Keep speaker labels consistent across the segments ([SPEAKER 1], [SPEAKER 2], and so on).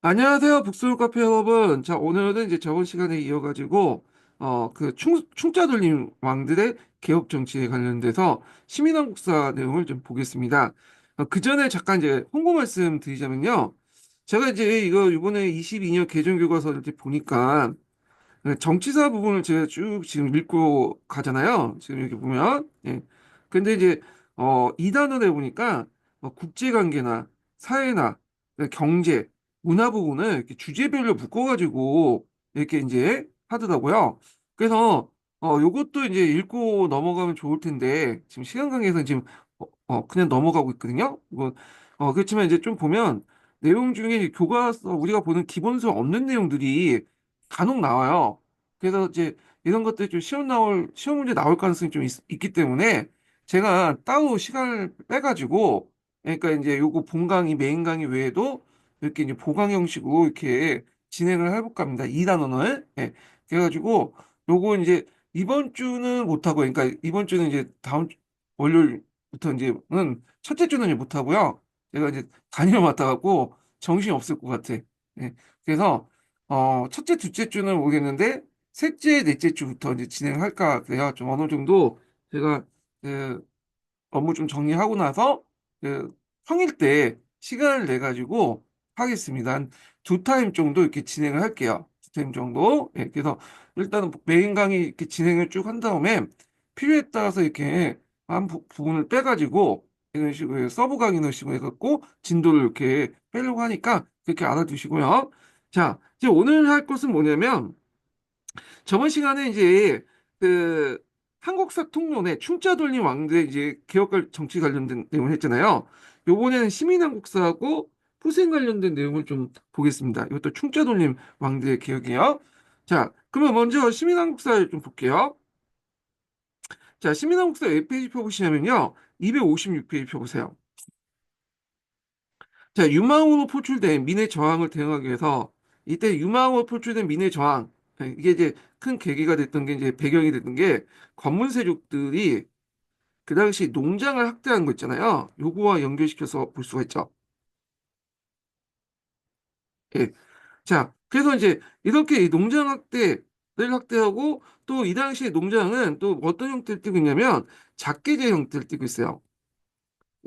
[SPEAKER 1] 안녕하세요, 북스울 카페 여러분. 자, 오늘은 이제 저번 시간에 이어가지고, 충짜돌림 왕들의 개혁 정치에 관련돼서 시민왕국사 내용을 좀 보겠습니다. 그 전에 잠깐 이제 홍보 말씀 드리자면요. 제가 이제 이거 이번에 22년 개정교과서를 이제 보니까, 정치사 부분을 제가 쭉 지금 읽고 가잖아요. 지금 여기 보면. 예. 근데 이제, 이 단원에 보니까, 국제관계나 사회나 경제, 문화 부분을 이렇게 주제별로 묶어가지고 이렇게 이제 하더라고요. 그래서, 요것도 이제 읽고 넘어가면 좋을 텐데, 지금 시간 관계에서 지금, 그냥 넘어가고 있거든요. 그렇지만 이제 좀 보면, 내용 중에 교과서 우리가 보는 기본서 없는 내용들이 간혹 나와요. 그래서 이제 이런 것들이 좀 시험 문제 나올 가능성이 좀 기 때문에 제가 따로 시간을 빼가지고, 그러니까 이제 요거 본 강의, 메인 강의 외에도 이렇게 이제 보강 형식으로 이렇게 진행을 해볼까 합니다. 2단원을. 예. 그래가지고 이제 이번 주는 못하고, 그러니까 이번 주는 이제 월요일부터 이제는 첫째 주는 이제 못하고요. 제가 이제 단위를 맡아갖고 정신이 없을 것 같아. 예. 그래서 첫째, 둘째 주는 모르겠는데, 셋째, 넷째 주부터 이제 진행할까 그래요. 좀 어느 정도 제가 그 업무 좀 정리하고 나서 그 평일 때 시간을 내 가지고 하겠습니다. 한 두 타임 정도 이렇게 진행을 할게요. 두 타임 정도. 예, 그래서 일단은 메인 강의 이렇게 진행을 쭉 한 다음에 필요에 따라서 이렇게 한 부분을 빼가지고 이런 식으로 서브 강의 이런 식으로 해갖고 진도를 이렇게 빼려고 하니까 그렇게 알아두시고요. 자, 이제 오늘 할 것은 뭐냐면 저번 시간에 이제 그 한국사 통론에 충짜돌림 왕들의 이제 개혁 정치 관련된 내용을 했잖아요. 요번에는 시민한국사하고 후생 관련된 내용을 좀 보겠습니다. 이것도 충짜돌림 왕들의 개혁이에요. 자, 그러면 먼저 시민한국사를 좀 볼게요. 자, 시민한국사 웹페이지 펴보시면요. 256페이지 펴보세요. 자, 유망으로 포출된 민의 저항을 대응하기 위해서 이때 유망으로 포출된 민의 저항 이게 이제 큰 계기가 됐던 게 이제 배경이 됐던 게 관문 세력들이 그 당시 농장을 학대한 거 있잖아요. 요거와 연결시켜서 볼 수가 있죠. 예. 자, 그래서 이제 이렇게 이 농장 학대를 학대하고 또 이 당시에 농장은 또 어떤 형태를 띠고 있냐면 작계제 형태를 띠고 있어요.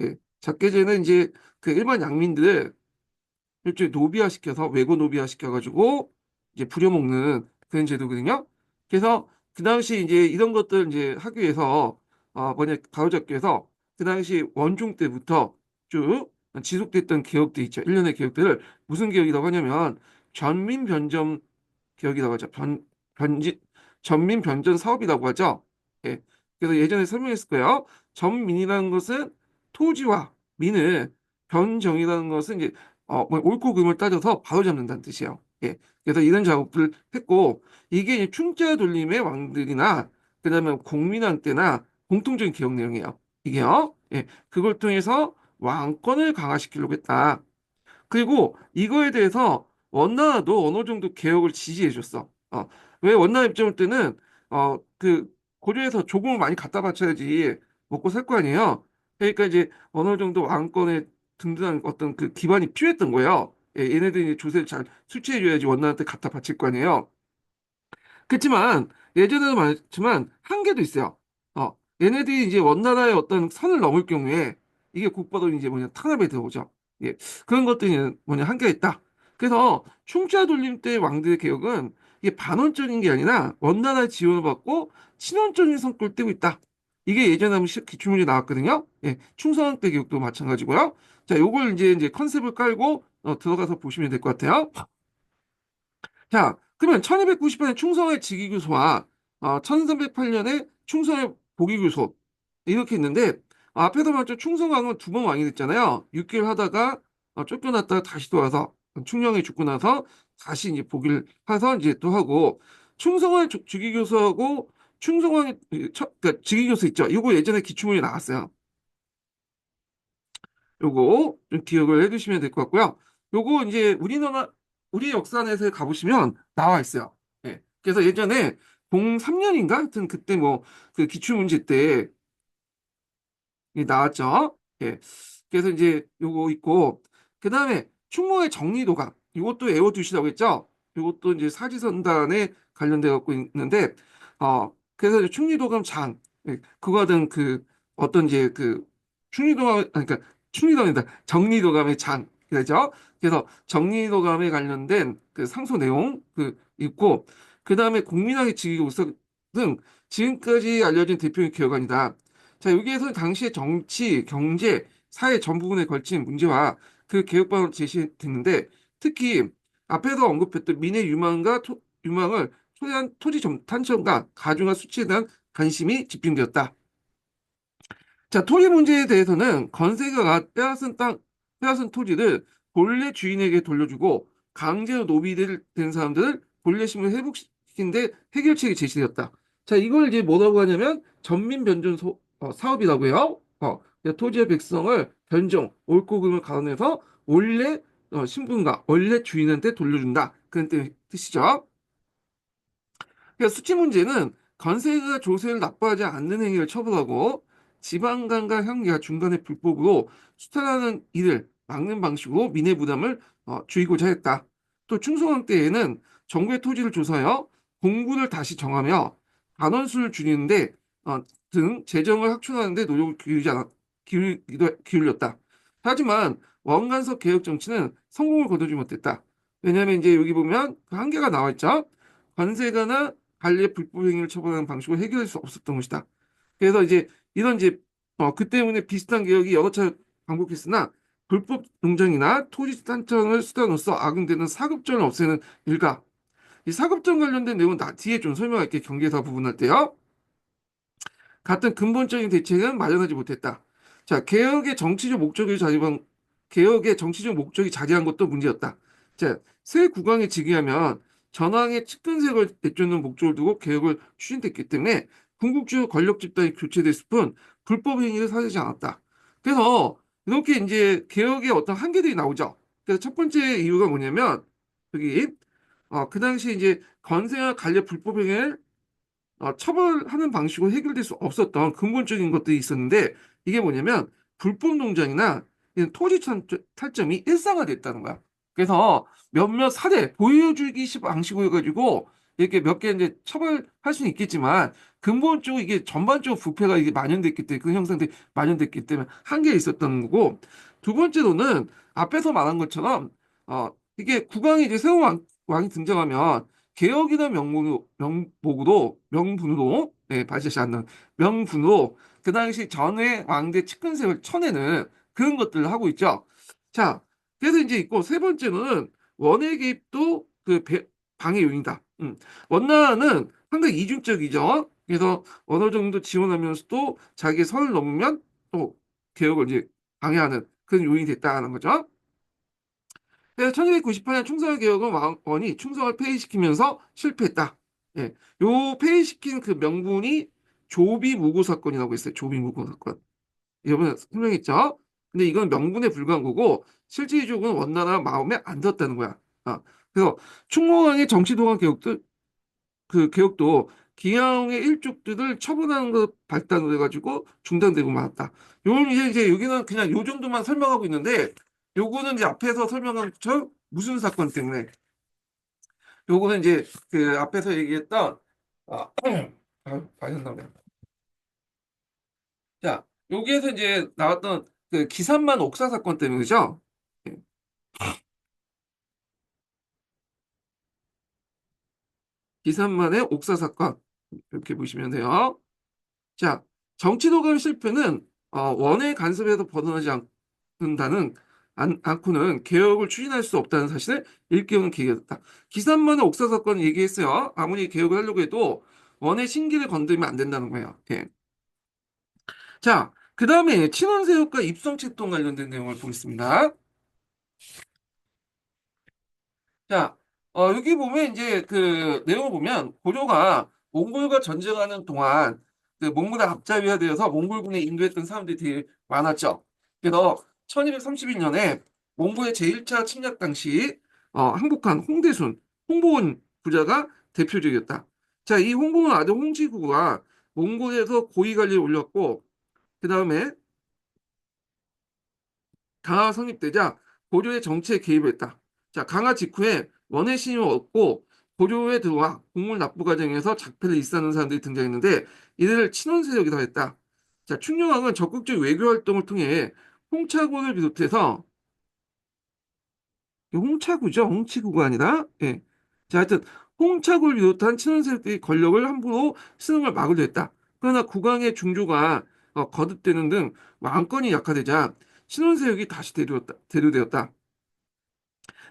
[SPEAKER 1] 예. 작계제는 이제 그 일반 양민들을 일종의 노비화 시켜서 외고 노비화 시켜가지고 이제 부려먹는 그런 제도거든요. 그래서 그 당시 이제 이런 것들 이제 하기 위해서 뭐냐 바로잡기 위해서 그 당시 원종 때부터 쭉 지속됐던 개혁들 있죠. 일련의 개혁들을 무슨 개혁이라고 하냐면 전민 변점 개혁이라고 하죠. 전민 변전 사업이라고 하죠. 예. 그래서 예전에 설명했을 거예요. 전민이라는 것은 토지와 민을 변정이라는 것은 이제 뭐 옳고 그름을 따져서 바로잡는다는 뜻이에요. 예. 그래서 이런 작업들을 했고 이게 이제 충자 돌림의 왕들이나 그다음에 공민왕 때나 공통적인 기억 내용이에요. 이게요. 예. 그걸 통해서 왕권을 강화시키려고 했다. 그리고 이거에 대해서 원나라도 어느 정도 개혁을 지지해 줬어. 왜 원나라 입장일 때는 그 고려에서 조공을 많이 갖다 바쳐야지 먹고 살 거 아니에요. 그러니까 이제 어느 정도 왕권에 든든한 어떤 그 기반이 필요했던 거예요. 예, 얘네들이 조세를 잘 수취해 줘야지 원나라한테 갖다 바칠 거 아니에요. 그렇지만 예전에도 말했지만 한계도 있어요. 얘네들이 이제 원나라의 어떤 선을 넘을 경우에 이게 곧바로 이제 뭐냐 탄압에 들어오죠. 예, 그런 것들이 뭐냐 한계가 있다. 그래서 충주와 돌림 때 왕들의 개혁은 이게 반원적인 게 아니라 원나라의 지원을 받고 친원적인 성격을 띠고 있다. 이게 예전에 한번 기출문제 나왔거든요. 예, 충성왕 때 개혁도 마찬가지고요. 자, 요걸 이제 컨셉을 깔고 들어가서 보시면 될 것 같아요. 자, 그러면 1298년 충성의 직위교소와 1308년에 충성의 복위교소 이렇게 있는데 앞에서 말했죠. 충성왕은 두 번 왕이 됐잖아요. 6개월 하다가 쫓겨났다가 다시 돌아와서 충령이 죽고 나서 다시 이제 복위를 해서 이제 또 하고 충성의 직위교소하고 충성왕의 그러니까 직위교소 있죠. 이거 예전에 기출문제 나왔어요. 요거 좀 기억을 해두시면 될 것 같고요. 요거 이제 우리 역사안에서 가보시면 나와 있어요. 예. 그래서 예전에 03년인가? 하여튼 그때 뭐 그 기출문제 때 나왔죠. 예. 그래서 이제 요거 있고, 그 다음에 충무의 정리도감. 이것도 에어두시라고 했죠. 이것도 이제 사지선단에 관련돼 갖고 있는데, 그래서 이제 충리도감 장, 그거와 같은 그 어떤 이제 그 충리도감, 아니, 그러니까 충리도감이다. 정리도감의 장, 그죠? 그래서 정리도감에 관련된 그 상소 내용 그 있고, 그 다음에 국민학의 직위국서 등 지금까지 알려진 대표적인 기업안이다. 자, 여기에서 당시의 정치, 경제, 사회 전 부분에 걸친 문제와 그 개혁방을 제시했는데, 특히 앞에서 언급했던 민의 유망을 초래한 탄천과 가중화 수치에 대한 관심이 집중되었다. 자, 토지 문제에 대해서는 건세가 빼앗은 토지를 본래 주인에게 돌려주고 강제로 된 사람들을 본래 심을 회복시킨 데 해결책이 제시되었다. 자, 이걸 이제 뭐라고 하냐면 사업이라고 해요. 토지의 백성을 변종, 옳고 그름을 가론해서 원래 신분과 원래 주인한테 돌려준다. 그런 뜻이죠. 그러니까 수치 문제는 건세가 조세를 납부하지 않는 행위를 처벌하고 지방간과 형계가 중간에 불법으로 수탈하는 일을 막는 방식으로 민의 부담을 줄이고자 했다. 또 충성왕 때에는 정부의 토지를 조사하여 공구를 다시 정하며 반원수를 줄이는데 등 재정을 확충하는 데 노력을 기울였다. 하지만 원간섭 개혁 정치는 성공을 거두지 못했다. 왜냐하면 이제 여기 보면 그 한계가 나와 있죠. 관세가나 관리의 불법 행위를 처벌하는 방식으로 해결할 수 없었던 것이다. 그래서 이제 이런 이제 그 때문에 비슷한 개혁이 여러 차례 반복했으나 불법 농장이나 토지 탄천을 수단으로서 악용되는 사급전을 없애는 일가. 이 사급전 관련된 내용은 뒤에 좀 설명할게 경계사 부분할 때요. 같은 근본적인 대책은 마련하지 못했다. 자, 개혁의 정치적 목적이 자리한 것도 문제였다. 자, 새 국왕에 즉위하면 전왕의 측근색을 내쫓는 목적을 두고 개혁을 추진했기 때문에 궁극주의 권력 집단이 교체됐을 뿐 불법 행위를 사하지 않았다. 그래서 이렇게 이제 개혁의 어떤 한계들이 나오죠. 그래서 첫 번째 이유가 뭐냐면 여기 그 당시 이제 건세와 관련 불법 행위를 처벌하는 방식으로 해결될 수 없었던 근본적인 것들이 있었는데 이게 뭐냐면 불법 농장이나 이런 탈점이 일상화됐다는 거야. 그래서 몇몇 사례 보여주기식 방식으로 해가지고 이렇게 몇 개 이제 처벌할 수는 있겠지만 근본적으로 이게 전반적으로 부패가 이게 만연됐기 때문에 그 형상들이 만연됐기 때문에 한계가 있었던 거고 두 번째로는 앞에서 말한 것처럼 이게 국왕이 이제 새로운 왕이 등장하면 개혁이나 명분으로, 네, 발제시 않는 명분으로 그 당시 전에 왕대 측근색을 쳐내는 그런 것들을 하고 있죠. 자, 그래서 이제 있고 세 번째는 원의 개입도 방해 요인이다. 원나라는 상당히 이중적이죠. 그래서 어느 정도 지원하면서도 자기 선을 넘으면 또 개혁을 이제 방해하는 그런 요인이 됐다는 거죠. 그래서 1298년 충성을 개혁은 왕건이 충성을 폐위시키면서 실패했다. 예. 요 폐위시킨 그 명분이 조비무고 사건이라고 했어요. 조비무고 사건. 여러분 설명했죠? 근데 이건 명분에 불과한 거고 실질적으로는 원나라 마음에 안 들었다는 거야. 그래서 충무왕의 정치동원 개혁도 기왕의 일족들을 처분하는 것 발단을 해가지고 중단되고 말았다. 요건 이제 여기는 그냥 요 정도만 설명하고 있는데 요거는 이제 앞에서 설명한 저 무슨 사건 때문에 요거는 이제 그 앞에서 얘기했던 아, 빠졌나보네. 자, 여기에서 이제 나왔던 그 기산만 옥사 사건 때문이죠. 예, 기산만의 옥사 사건 이렇게 보시면 돼요. 자, 정치도감 실패는 원의 간섭에서 벗어나지 않고는 개혁을 추진할 수 없다는 사실을 일깨우는 계기였다. 기산만의 옥사 사건을 얘기했어요. 아무리 개혁을 하려고 해도 원의 신기를 건드리면 안 된다는 거예요. 예. 자, 그 다음에 친원세력과 입성채통 관련된 내용을 보겠습니다. 자, 여기 보면 이제 그 내용을 보면 고려가 몽골과 전쟁하는 동안 그 몽골의 앞잡이가 되어서 몽골군에 인도했던 사람들이 되게 많았죠. 그래서 1231년에 몽골의 제1차 침략 당시 항복한 홍보원 부자가 대표적이었다. 자, 이 홍보원 아들 홍지구가 몽골에서 고위 관리에 올렸고 그 다음에 강화가 성립되자 고려의 정치에 개입을 했다. 자, 강화 직후에 원의 신임을 얻고 고려에 들어와 국물 납부 과정에서 작패를 일삼는 사람들이 등장했는데 이들을 친원 세력이라고 했다. 자, 충녕왕은 적극적 외교 활동을 통해 홍차구를 비롯해서 홍차구죠. 홍치구가 아니라 예. 자, 하여튼 홍차구를 비롯한 친원 세력들이 권력을 함부로 쓰는 걸 막으려 했다. 그러나 국왕의 중조가 거듭되는 등 왕권이 약화되자 친원 세력이 다시 대류되었다.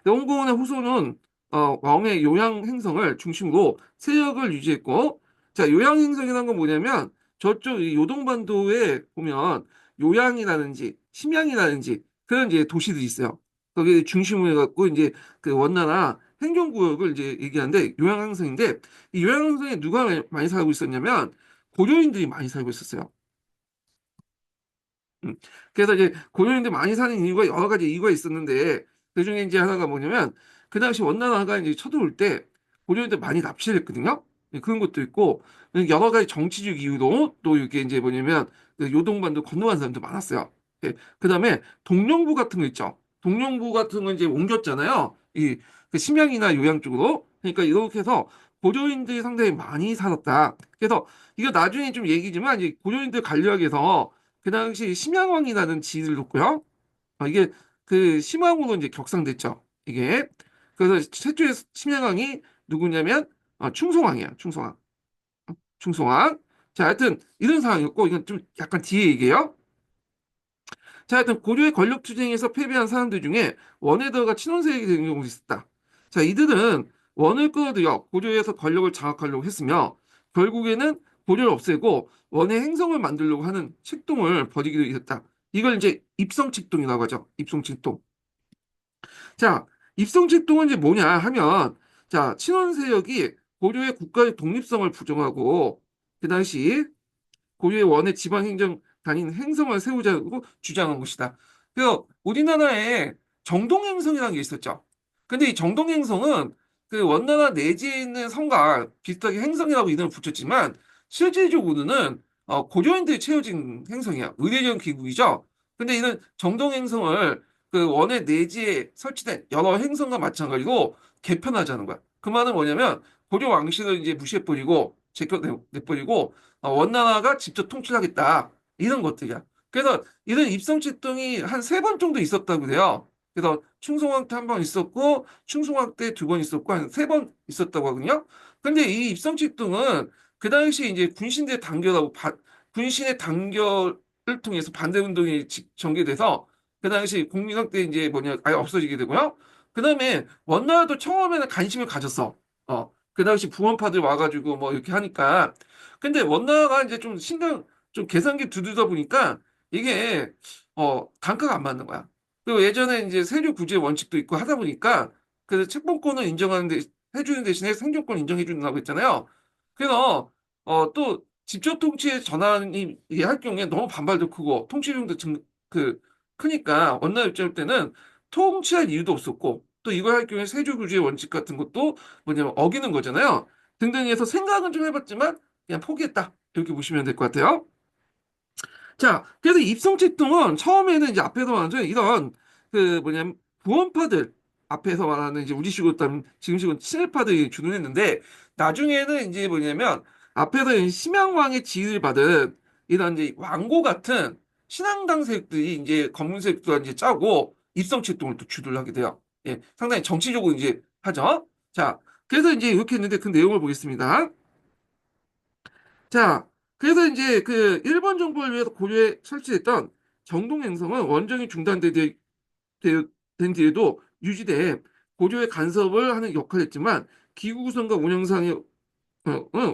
[SPEAKER 1] 영공의 후손은 왕의 요양 행성을 중심으로 세력을 유지했고, 자, 요양 행성이라는 건 뭐냐면 저쪽 이 요동반도에 보면 요양이라든지 심양이라든지 그런 이제 도시들이 있어요. 거기 중심으로 해갖고 이제 그 원나라 행정구역을 이제 얘기하는데 요양 행성인데 이 요양 행성에 누가 많이 살고 있었냐면 고려인들이 많이 살고 있었어요. 음. 그래서 이제 고려인들 많이 사는 이유가 여러 가지 이유가 있었는데 그중에 이제 하나가 뭐냐면 그 당시 원나라가 이제 쳐들어올 때 고려인들 많이 납치를 했거든요. 그런 것도 있고 여러 가지 정치적 이유로 또 이게 이제 뭐냐면 그 요동반도 건너간 사람도 많았어요. 그다음에 동령부 같은 거 있죠. 동령부 같은 거 이제 옮겼잖아요. 그 심양이나 요양 쪽으로. 그러니까 이렇게 해서 고려인들이 상당히 많이 살았다. 그래서 이거 나중에 좀 얘기지만 이제 고려인들 관리하기 위해서 그 당시 심양왕이라는 지위를 뒀고요. 이게 그 심왕으로 이제 격상됐죠. 이게 그래서 최초의 심양왕이 누구냐면 충송왕이야. 충송왕. 충송왕. 자, 하여튼 이런 상황이었고 이건 좀 약간 뒤에 얘기해요. 자, 하여튼 고려의 권력 투쟁에서 패배한 사람들 중에 원에다가 친원세력이 되는 경우도 있었다. 자, 이들은 원을 끌어들여 고려에서 권력을 장악하려고 했으며 결국에는 고려를 없애고 원의 행성을 만들려고 하는 책동을 벌이기도 했다. 이걸 이제 입성책동이라고 하죠. 입성책동. 자, 입성책동은 이제 뭐냐 하면 자, 친원세력이 고려의 국가의 독립성을 부정하고 그 당시 고유의 원의 지방행정단인 행성을 세우자고 주장한 것이다. 그 우리나라에 정동행성이라는 게 있었죠. 근데 이 정동행성은 그 원나라 내지에 있는 성과 비슷하게 행성이라고 이름을 붙였지만 실질적으로는 고려인들이 채워진 행성이야. 의례적 기구이죠. 근데 이는 정동행성을 그 원의 내지에 설치된 여러 행성과 마찬가지로 개편하자는 거야. 그 말은 뭐냐면 고려 왕실을 이제 무시해버리고 제껴내버리고 원나라가 직접 통치하겠다. 이런 것들이야. 그래서 이런 입성칠동이 한 세 번 정도 있었다고 그래요. 그래서 충송왕 때 한 번 있었고, 충송왕 때 두 번 있었고, 한 세 번 있었다고 하거든요. 근데 이 입성칠동은 그 당시 이제 군신대 단결하고, 군신의 단결을 통해서 반대운동이 전개돼서, 그 당시 공민왕 때 이제 뭐냐, 아예 없어지게 되고요. 그 다음에 원나라도 처음에는 관심을 가졌어. 그 당시 부원파들 와가지고 뭐 이렇게 하니까. 근데 원나라가 이제 좀 좀 계산기 두드다 보니까 이게, 단가가 안 맞는 거야. 그리고 예전에 이제 세류 구제 원칙도 있고 하다 보니까 그래서 채권권을 인정하는데, 해주는 대신에 생존권 인정해 준다고 했잖아요. 그래서, 또 직접 통치의 전환이 이게 할 경우에 너무 반발도 크고 통치력도 크니까 원나라 입장 때는 통치할 이유도 없었고 또 이걸 할 경우에 세조 규제의 원칙 같은 것도 뭐냐면 어기는 거잖아요. 등등 해서 생각은 좀 해봤지만 그냥 포기했다. 이렇게 보시면 될 것 같아요. 자, 그래서 입성책동은 처음에는 이제 앞에서 말하는 이런 그 뭐냐면 부원파들 앞에서 말하는 이제 우리식으로 따면 지금식으로 친일파들이 주둔했는데 나중에는 이제 뭐냐면 앞에서 심양왕의 지위를 받은 이런 이제 왕고 같은 신앙당 세력들이 이제 검문 세력들과 이제 짜고 입성책동을 또 주도를 하게 돼요. 예, 상당히 정치적으로 이제 하죠. 자, 그래서 이제 이렇게 했는데 그 내용을 보겠습니다. 자, 그래서 이제 그 일본 정부를 위해서 고려에 설치했던 정동행성은 원정이 된 뒤에도 유지돼 고려의 간섭을 하는 역할을 했지만 기구 구성과 운영상의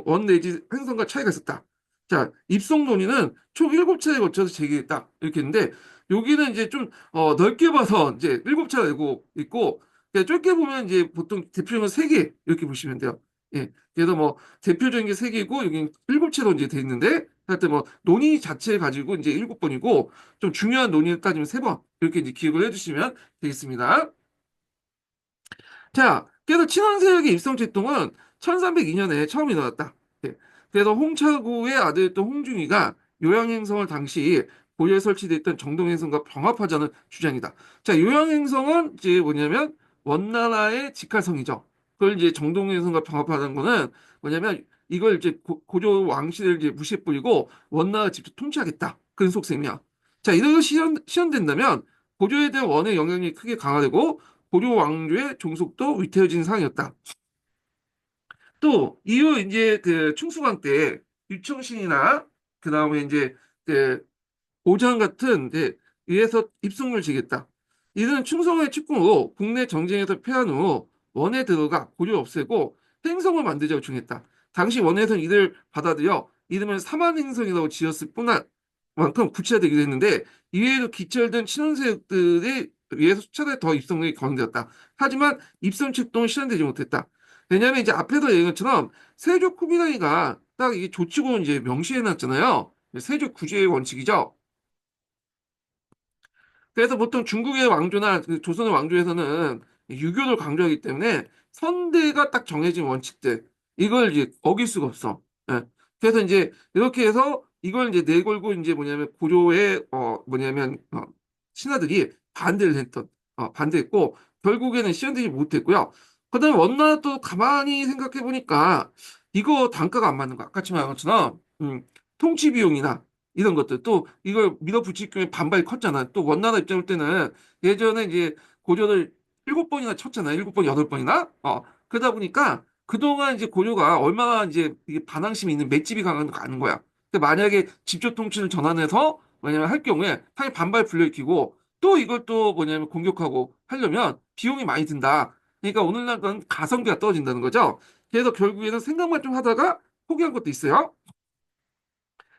[SPEAKER 1] 원 내지 행성과 차이가 있었다. 자, 입성 논의는 총 7차례에 거쳐서 제기했다. 이렇게 했는데, 여기는 이제 좀, 넓게 봐서 이제 7차례 되고 있고, 그냥 좁게 보면 이제 보통 대표적인 3개, 이렇게 보시면 돼요. 예. 그래서 뭐, 대표적인 게 3개고, 여기 7채로 이제 돼 있는데, 하여튼 뭐, 논의 자체 가지고 이제 7번이고, 좀 중요한 논의를 따지면 3번, 이렇게 이제 기억을 해주시면 되겠습니다. 자, 그래서 친원세력의 입성제동은 1302년에 처음 일어났다. 예. 그래서 홍차구의 아들였던 홍중이가 요양행성을 당시 고려에 설치되어 있던 정동행성과 병합하자는 주장이다. 자, 요양행성은 이제 뭐냐면 원나라의 직할성이죠. 그걸 이제 정동영성과 병합하는 거는 뭐냐면 이걸 이제 고조 왕실을 이제 무시해버리고 원나라 직접 통치하겠다. 그런 속셈이야. 자, 이런 실현된다면 고조에 대한 원의 영향력이 크게 강화되고 고조 왕조의 종속도 위태해진 상황이었다. 또 이후 이제 그 충수왕 때 유청신이나 그 다음에 이제 그 오장 같은 데 의해서 입성을 지겠다. 이들은 충성의 축구로 국내 정쟁에서 패한 후 원에 들어가 고려 없애고 행성을 만들자고 중했다. 당시 원에서는 이들 받아들여 이름을 삼한행성이라고 지었을 뿐만 만큼 구체화되기도 했는데 이외에도 기철된 친원세력들에 의해서 수차례 더 입성이 거론되었다. 하지만 입성 출동은 실현되지 못했다. 왜냐하면 이제 앞에서 얘기한 것처럼 세조 쿠비라이가 딱 이게 조치고 이제 명시해놨잖아요. 세조 구제의 원칙이죠. 그래서 보통 중국의 왕조나 그 조선의 왕조에서는 유교를 강조하기 때문에 선대가 딱 정해진 원칙들 이걸 이제 어길 수가 없어. 예. 그래서 이제 이렇게 해서 이걸 이제 내걸고 이제 뭐냐면 고조의 뭐냐면 신하들이 반대를 했던 반대했고 결국에는 실현되지 못했고요. 그다음에 원나라 또 가만히 생각해 보니까 이거 단가가 안 맞는 거 아까 말한 것처럼 통치 비용이나 이런 것들 또 이걸 밀어붙일 경우에 반발이 컸잖아. 또 원나라 입장 볼 때는 예전에 이제 고려를 7번이나 쳤잖아요. 7번, 8번이나. 그러다 보니까 그동안 이제 고려가 얼마나 이제 이게 반항심이 있는 맷집이 강한 거 아는 거야. 근데 만약에 직접 통치를 전환해서 뭐냐면 할 경우에 당연히 반발 불러일으키고 또 이걸 또 뭐냐면 공격하고 하려면 비용이 많이 든다. 그러니까 오늘날은 가성비가 떨어진다는 거죠. 그래서 결국에는 생각만 좀 하다가 포기한 것도 있어요.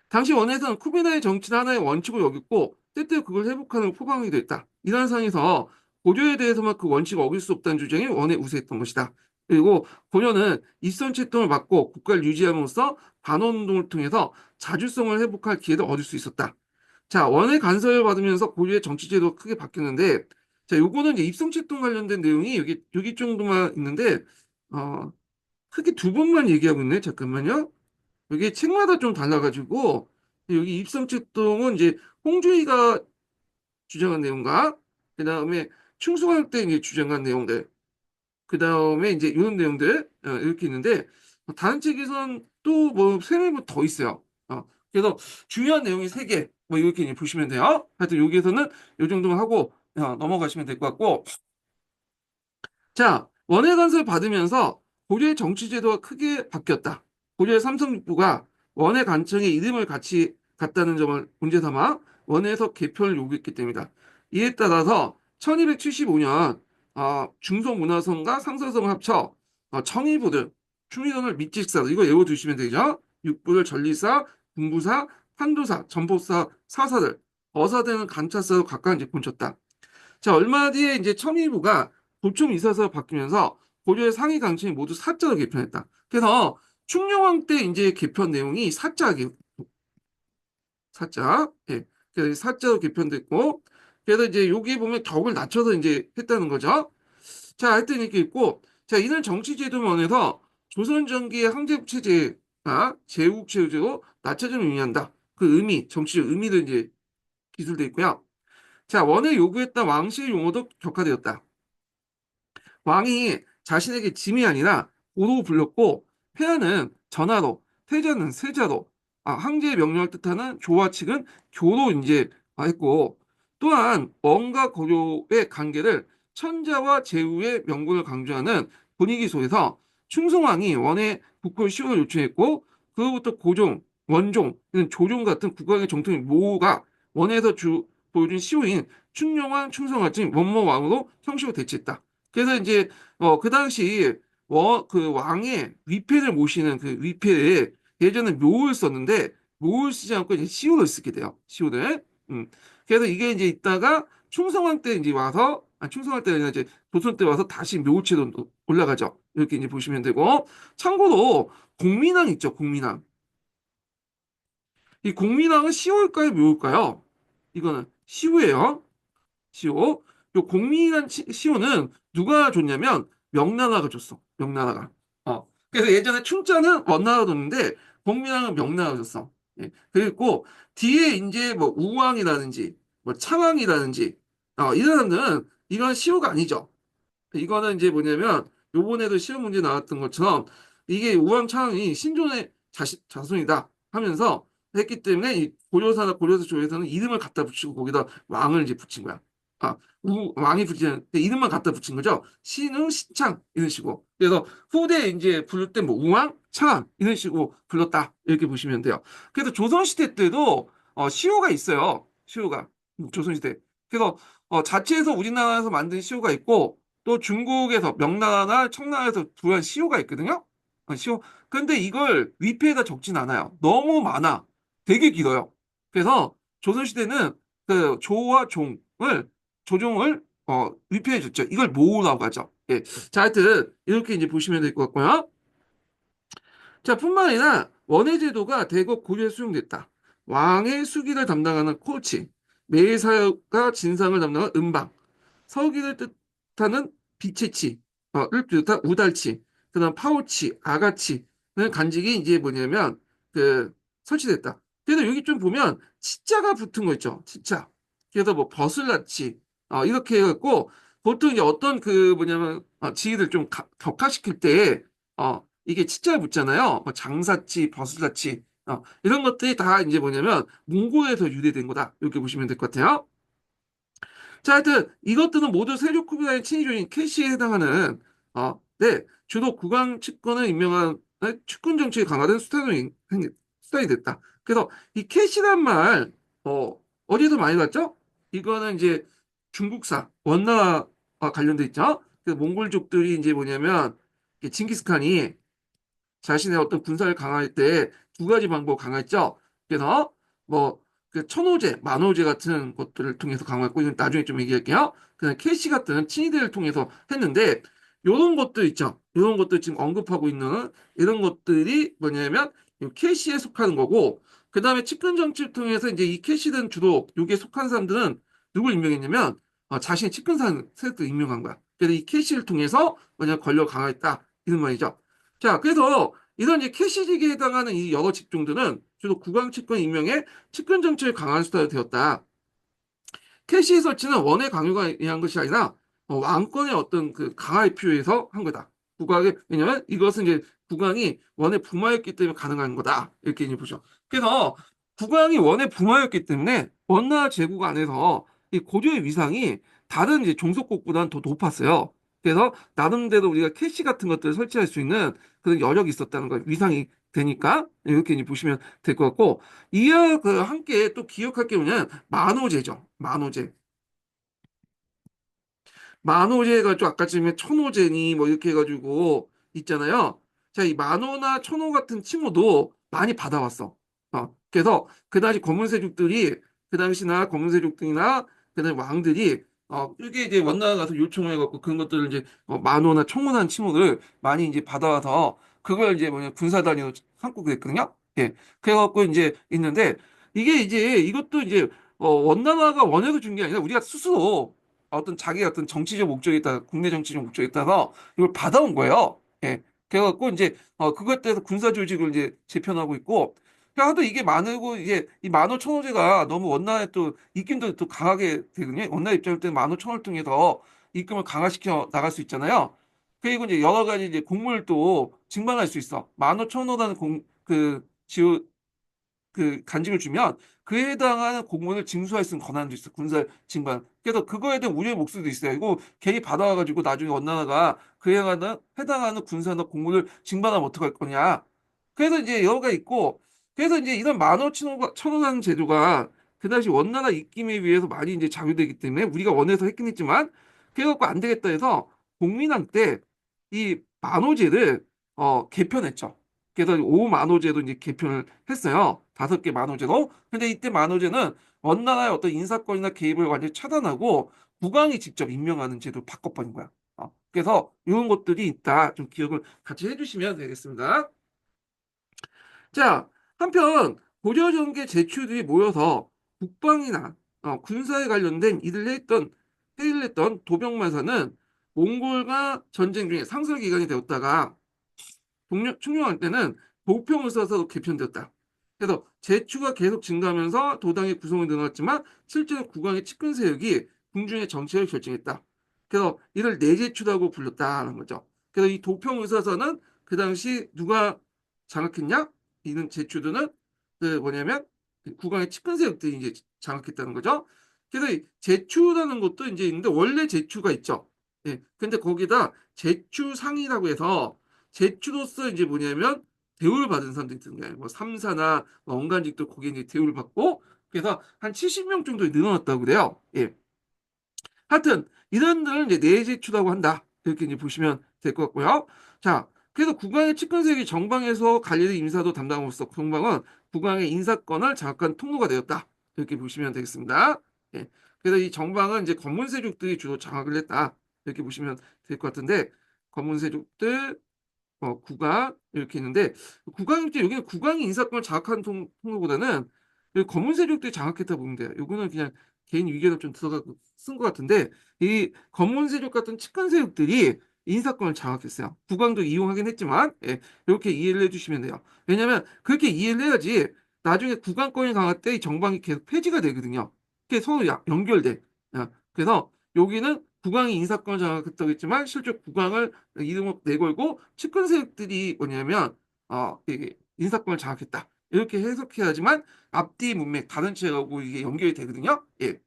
[SPEAKER 1] 당시 원에서는 쿠비나의 정치는 하나의 원칙으로 여겼고 때때로 그걸 회복하는 포방이 됐다. 이런 상황에서 고려에 대해서만 그 원칙을 어길 수 없다는 주장이 원에 우세했던 것이다. 그리고 고려는 입선 채통을 막고 국가를 유지함으로써 반원운동을 통해서 자주성을 회복할 기회를 얻을 수 있었다. 자, 원의 간섭을 받으면서 고려의 정치제도가 크게 바뀌었는데, 자, 요거는 이제 입성채통 관련된 내용이 여기 정도만 있는데, 어, 크게 두 번만 얘기하고 있네. 잠깐만요. 여기 책마다 좀 달라가지고 여기 입성책동은 이제 홍주희가 주장한 내용과 그 다음에 충수할 때 이제 주장한 내용들 그 다음에 이제 이런 내용들 이렇게 있는데 다른 책에선 또 뭐 세매뭐 더 있어요. 그래서 중요한 내용이 세 개 뭐 이렇게 이제 보시면 돼요. 하여튼 여기에서는 이 정도만 하고 넘어가시면 될 것 같고 자, 원외 간섭을 받으면서 고려의 정치 제도가 크게 바뀌었다. 고려의 삼성육부가 원외 간청에 이름을 같이 갖다는 점을 문제 삼아 원외에서 개편을 요구했기 때문이다. 이에 따라서 1275년 중서문화성과 상서성을 합쳐 청의부를 충의선을 밑직사로 이거 외워두시면 되죠. 육부를 전리사, 군부사, 판도사, 전복사, 사사를 어사되는 간차사로 각각 이제 본쳤다. 자, 얼마 뒤에 이제 첨의부가 도청 이사서로 바뀌면서 고려의 상위 강청이 모두 사자로 개편했다. 그래서 충녕왕 때 이제 개편 내용이 사자, 예. 그래서 사자로 개편됐고, 그래서 이제 여기 보면 격을 낮춰서 이제 했다는 거죠. 자, 하여튼 이렇게 있고, 자, 이는 정치제도면에서 조선 전기의 항제국 체제가 제국 체제로 낮춰짐을 의미한다. 그 의미, 정치적 의미도 이제 기술돼 있고요. 자, 원의 요구했던 왕실 용어도 격화되었다. 왕이 자신에게 짐이 아니라 고로 불렸고 폐하는 전하로, 태자는 세자로, 황제의 명령을 뜻하는 조와 측은 교로 이제 했고 또한 원과 고려의 관계를 천자와 제후의 명분을 강조하는 분위기 속에서 충성왕이 원의 국호의 시호를 요청했고 그로부터 고종, 원종, 조종 같은 국왕의 정통인 모호가 원에서 보여준 시호인 충녕왕, 충성왕, 즉 원모왕으로 형식으로 대체했다. 그래서 이제 그 당시 그 왕의 위패를 모시는 그 위패에 예전에 묘를 썼는데 묘를 쓰지 않고 이제 시호를 쓰게 돼요. 시호를. 그래서 이게 이제 있다가 충성왕 때 이제 와서 충성왕 때 아니라 이제 조선 때 와서 다시 묘체로 올라가죠. 이렇게 이제 보시면 되고 참고로 공민왕 있죠. 공민왕. 이 공민왕은 시호일까요? 묘일까요? 이거는 시호예요. 시호. 요 공민이란 시호는 누가 줬냐면 명나라가 줬어. 명나라가. 그래서 예전에 충자는 원나라가 줬는데 공민왕은 명나라가 줬어. 예. 그리고 뒤에 이제 뭐 우왕이라든지 뭐 창왕이라든지 이런 사람들은 이건 시호가 아니죠. 이거는 이제 뭐냐면 요번에도 시험 문제 나왔던 것처럼 이게 우왕차왕이 신존의 자손이다 하면서 했기 때문에 이 고려사나 고려사 조에서는 이름을 갖다 붙이고 거기다 왕을 이제 붙인 거야. 왕이 붙이는 이름만 갖다 붙인 거죠. 신우, 신창 이런 식으로. 그래서 후대 이제 부를 때 뭐 우왕, 창왕 이런 식으로 불렀다 이렇게 보시면 돼요. 그래서 조선시대 때도 시호가 있어요. 시호가 조선시대. 그래서 자체에서 우리나라에서 만든 시호가 있고 또 중국에서 명나라나 청나라에서 구한 시호가 있거든요. 시호. 근데 이걸 위패에다 적진 않아요. 너무 많아. 되게 길어요. 그래서 조선시대는 그 조와 조종을 위패해 줬죠. 이걸 모으라고 하죠. 예. 자, 하여튼 이렇게 이제 보시면 될 것 같고요. 자, 뿐만 아니라 원해 제도가 대거 고려에 수용됐다. 왕의 수기를 담당하는 코르치, 매사가 진상을 담당하는 음방, 서기를 뜻하는 비체치를 비롯한 우달치, 그다음 파우치, 아가치는 간직이 이제 뭐냐면 그 설치됐다. 그래서 여기 좀 보면 치자가 붙은 거 있죠. 치자. 그래서 뭐 버슬라치 이렇게 해갖고 보통 이제 어떤 그 뭐냐면 지위를 좀 격화시킬 때 이게 치자에 붙잖아요. 뭐 장사치, 버슬라치 이런 것들이 다 이제 뭐냐면 몽골에서 유래된 거다. 이렇게 보시면 될 것 같아요. 자, 하여튼 이것들은 모두 세족 후보자의 친위족인 캐시에 해당하는 네, 주로 국왕 측근을 임명한 측근 정치에 강화된 수단이 됐다. 그래서 이 캐시란 말 어디서 많이 봤죠? 이거는 이제 중국사 원나라와 관련돼 있죠. 그 몽골족들이 이제 뭐냐면 징기스칸이 자신의 어떤 군사를 강화할 때 두 가지 방법을 강화했죠. 그래서 뭐 그 천호제, 만호제 같은 것들을 통해서 강화했고 이건 나중에 좀 얘기할게요. 그다음 캐시 같은 친위대를 통해서 했는데 요런 것들 있죠. 요런 것들 지금 언급하고 있는 이런 것들이 뭐냐면 이 캐시에 속하는 거고 그다음에 측근 정치를 통해서 이제 이 캐시든 주로 요게 속한 사람들은 누굴 임명했냐면 자신의 측근 세력들 임명한 거야. 그래서 이 캐시를 통해서 뭐냐 권력을 강화했다 이런 말이죠. 자, 그래서 이런 이제 캐시직에 해당하는 이 여러 직종들은 주로 국왕 측근 임명에 측근 정치를 강화한 수단이 되었다. 캐시 설치는 원의 강요가 의한 것이 아니라 왕권의 어떤 그 강화에 필요해서 한 거다. 국왕의 왜냐면 이것은 이제 국왕이 원의 부마였기 때문에 가능한 거다. 이렇게 이제 보죠. 그래서 국왕이 원의 부마였기 때문에 원나라 제국 안에서 이 고려의 위상이 다른 이제 종속국보다는 더 높았어요. 그래서 나름대로 우리가 캐시 같은 것들을 설치할 수 있는 그런 여력이 있었다는 거 위상이 되니까 이렇게 이제 보시면 될 것 같고 이와 그 함께 또 기억할 게 뭐냐면 만호제죠. 만호제. 만호제 해가지고 아까 지금 천호제니 뭐 이렇게 해가지고 있잖아요. 자, 이 만호나 천호 같은 칭호도 많이 받아왔어. 그래서 그 당시 검은세족들이 그 당시나 검은세족들이나 그 당시 왕들이 이게 이제 원나라 가서 요청을 해갖고 그런 것들을 이제 만호나 청호라는 칭호를 많이 이제 받아와서 그걸 이제 뭐냐 군사 단위로 삼고 그랬거든요. 예. 그래갖고 이제 있는데 이게 이제 이것도 이제 원나라가 원해서 준 게 아니라 우리가 스스로 어떤 자기 어떤 정치적 목적에 따라 국내 정치적 목적에 따라서 이걸 받아온 거예요. 예. 그래갖고 이제 그것 때문에 군사 조직을 이제 재편하고 있고 하도 이게 많고 이게 이 만호천호제가 너무 원나라에 또 입김도 또 강하게 되거든요. 원나라 입장일 때는 만호천호를 통해서 입김을 강화시켜 나갈 수 있잖아요. 그리고 이제 여러 가지 이제 공물도 증방할 수 있어. 만호천호라는 그 지우 그 간직을 주면 그에 해당하는 공문을 징수할 수 있는 권한도 있어. 군사 징반. 그래서 그거에 대한 우려의 목소리도 있어요. 이거 괜히 받아와가지고 나중에 원나라가 그에 해당하는 군사나 공문을 징반하면 어떡할 거냐. 그래서 이제 여러 가지 있고, 그래서 이제 이런 천원하는 제도가 그 당시 원나라 입김에 의해서 많이 이제 작용되기 때문에 우리가 원해서 했긴 했지만, 그래갖고 안 되겠다 해서 공민왕 때 이 만호제를 개편했죠. 그래서 오만호제도 이제 개편을 했어요. 5개 만호제로. 근데 이때 만호제는 원나라의 어떤 인사권이나 개입을 완전히 차단하고 국왕이 직접 임명하는 제도를 바꿔버린 거야. 그래서 이런 것들이 있다. 좀 기억을 같이 해주시면 되겠습니다. 자, 한편 고려정계 제출들이 모여서 국방이나 군사에 관련된 회의를 했던 도병만사는 몽골과 전쟁 중에 상설기관이 되었다가 충룡할 때는 보평을 써서 개편되었다. 그래서 제추가 계속 증가하면서 도당의 구성이 늘어났지만 실제로 국왕의 측근 세력이 궁중의 정책을 결정했다. 그래서 이를 내제추라고 불렀다는 거죠. 그래서 이 도평의사선은 그 당시 누가 장악했냐? 이는 제추도는 그 뭐냐면 국왕의 측근세력들이 이제 장악했다는 거죠. 그래서 이 제추라는 것도 이제 있는데 원래 제추가 있죠. 예. 근데 거기다 제추상이라고 해서 제추로서 이제 뭐냐면 대우를 받은 사람들이 있는 거예요. 뭐 삼사나 뭐 원간직도 거기에 이제 대우를 받고 그래서 한 70명 정도 늘어났다고 그래요. 예. 하여튼 이런 들을 이제 내재추라고 한다. 이렇게 이제 보시면 될 것 같고요. 자, 그래서 국왕의 측근세력이 정방에서 관리된 인사도 담당으로서 정방은 국왕의 인사권을 장악한 통로가 되었다. 이렇게 보시면 되겠습니다. 예. 그래서 이 정방은 이제 검문세족들이 주로 장악을 했다. 이렇게 보시면 될 것 같은데 검문세족들 국왕 이렇게 있는데 국왕 입장 여기는 국왕이 인사권을 장악한 통로보다는 검은 세력들이 장악했다 보면 돼요. 요거는 그냥 개인 의견을 좀 들어가고 쓴 것 같은데 이 검은 세력 같은 측근 세력들이 인사권을 장악했어요. 국왕도 이용하긴 했지만 예, 이렇게 이해를 해주시면 돼요. 왜냐하면 그렇게 이해를 해야지 나중에 국왕권이 강할 때 이 정방이 계속 폐지가 되거든요. 그게 서로 연결돼. 그래서 여기는 국왕이 인사권을 장악했다고 했지만 실제 국왕을 이름을 내걸고 측근 세력들이 뭐냐면 이게 인사권을 장악했다. 이렇게 해석해야지만 앞뒤 문맥 다른 책하고 이게 연결이 되거든요. 예.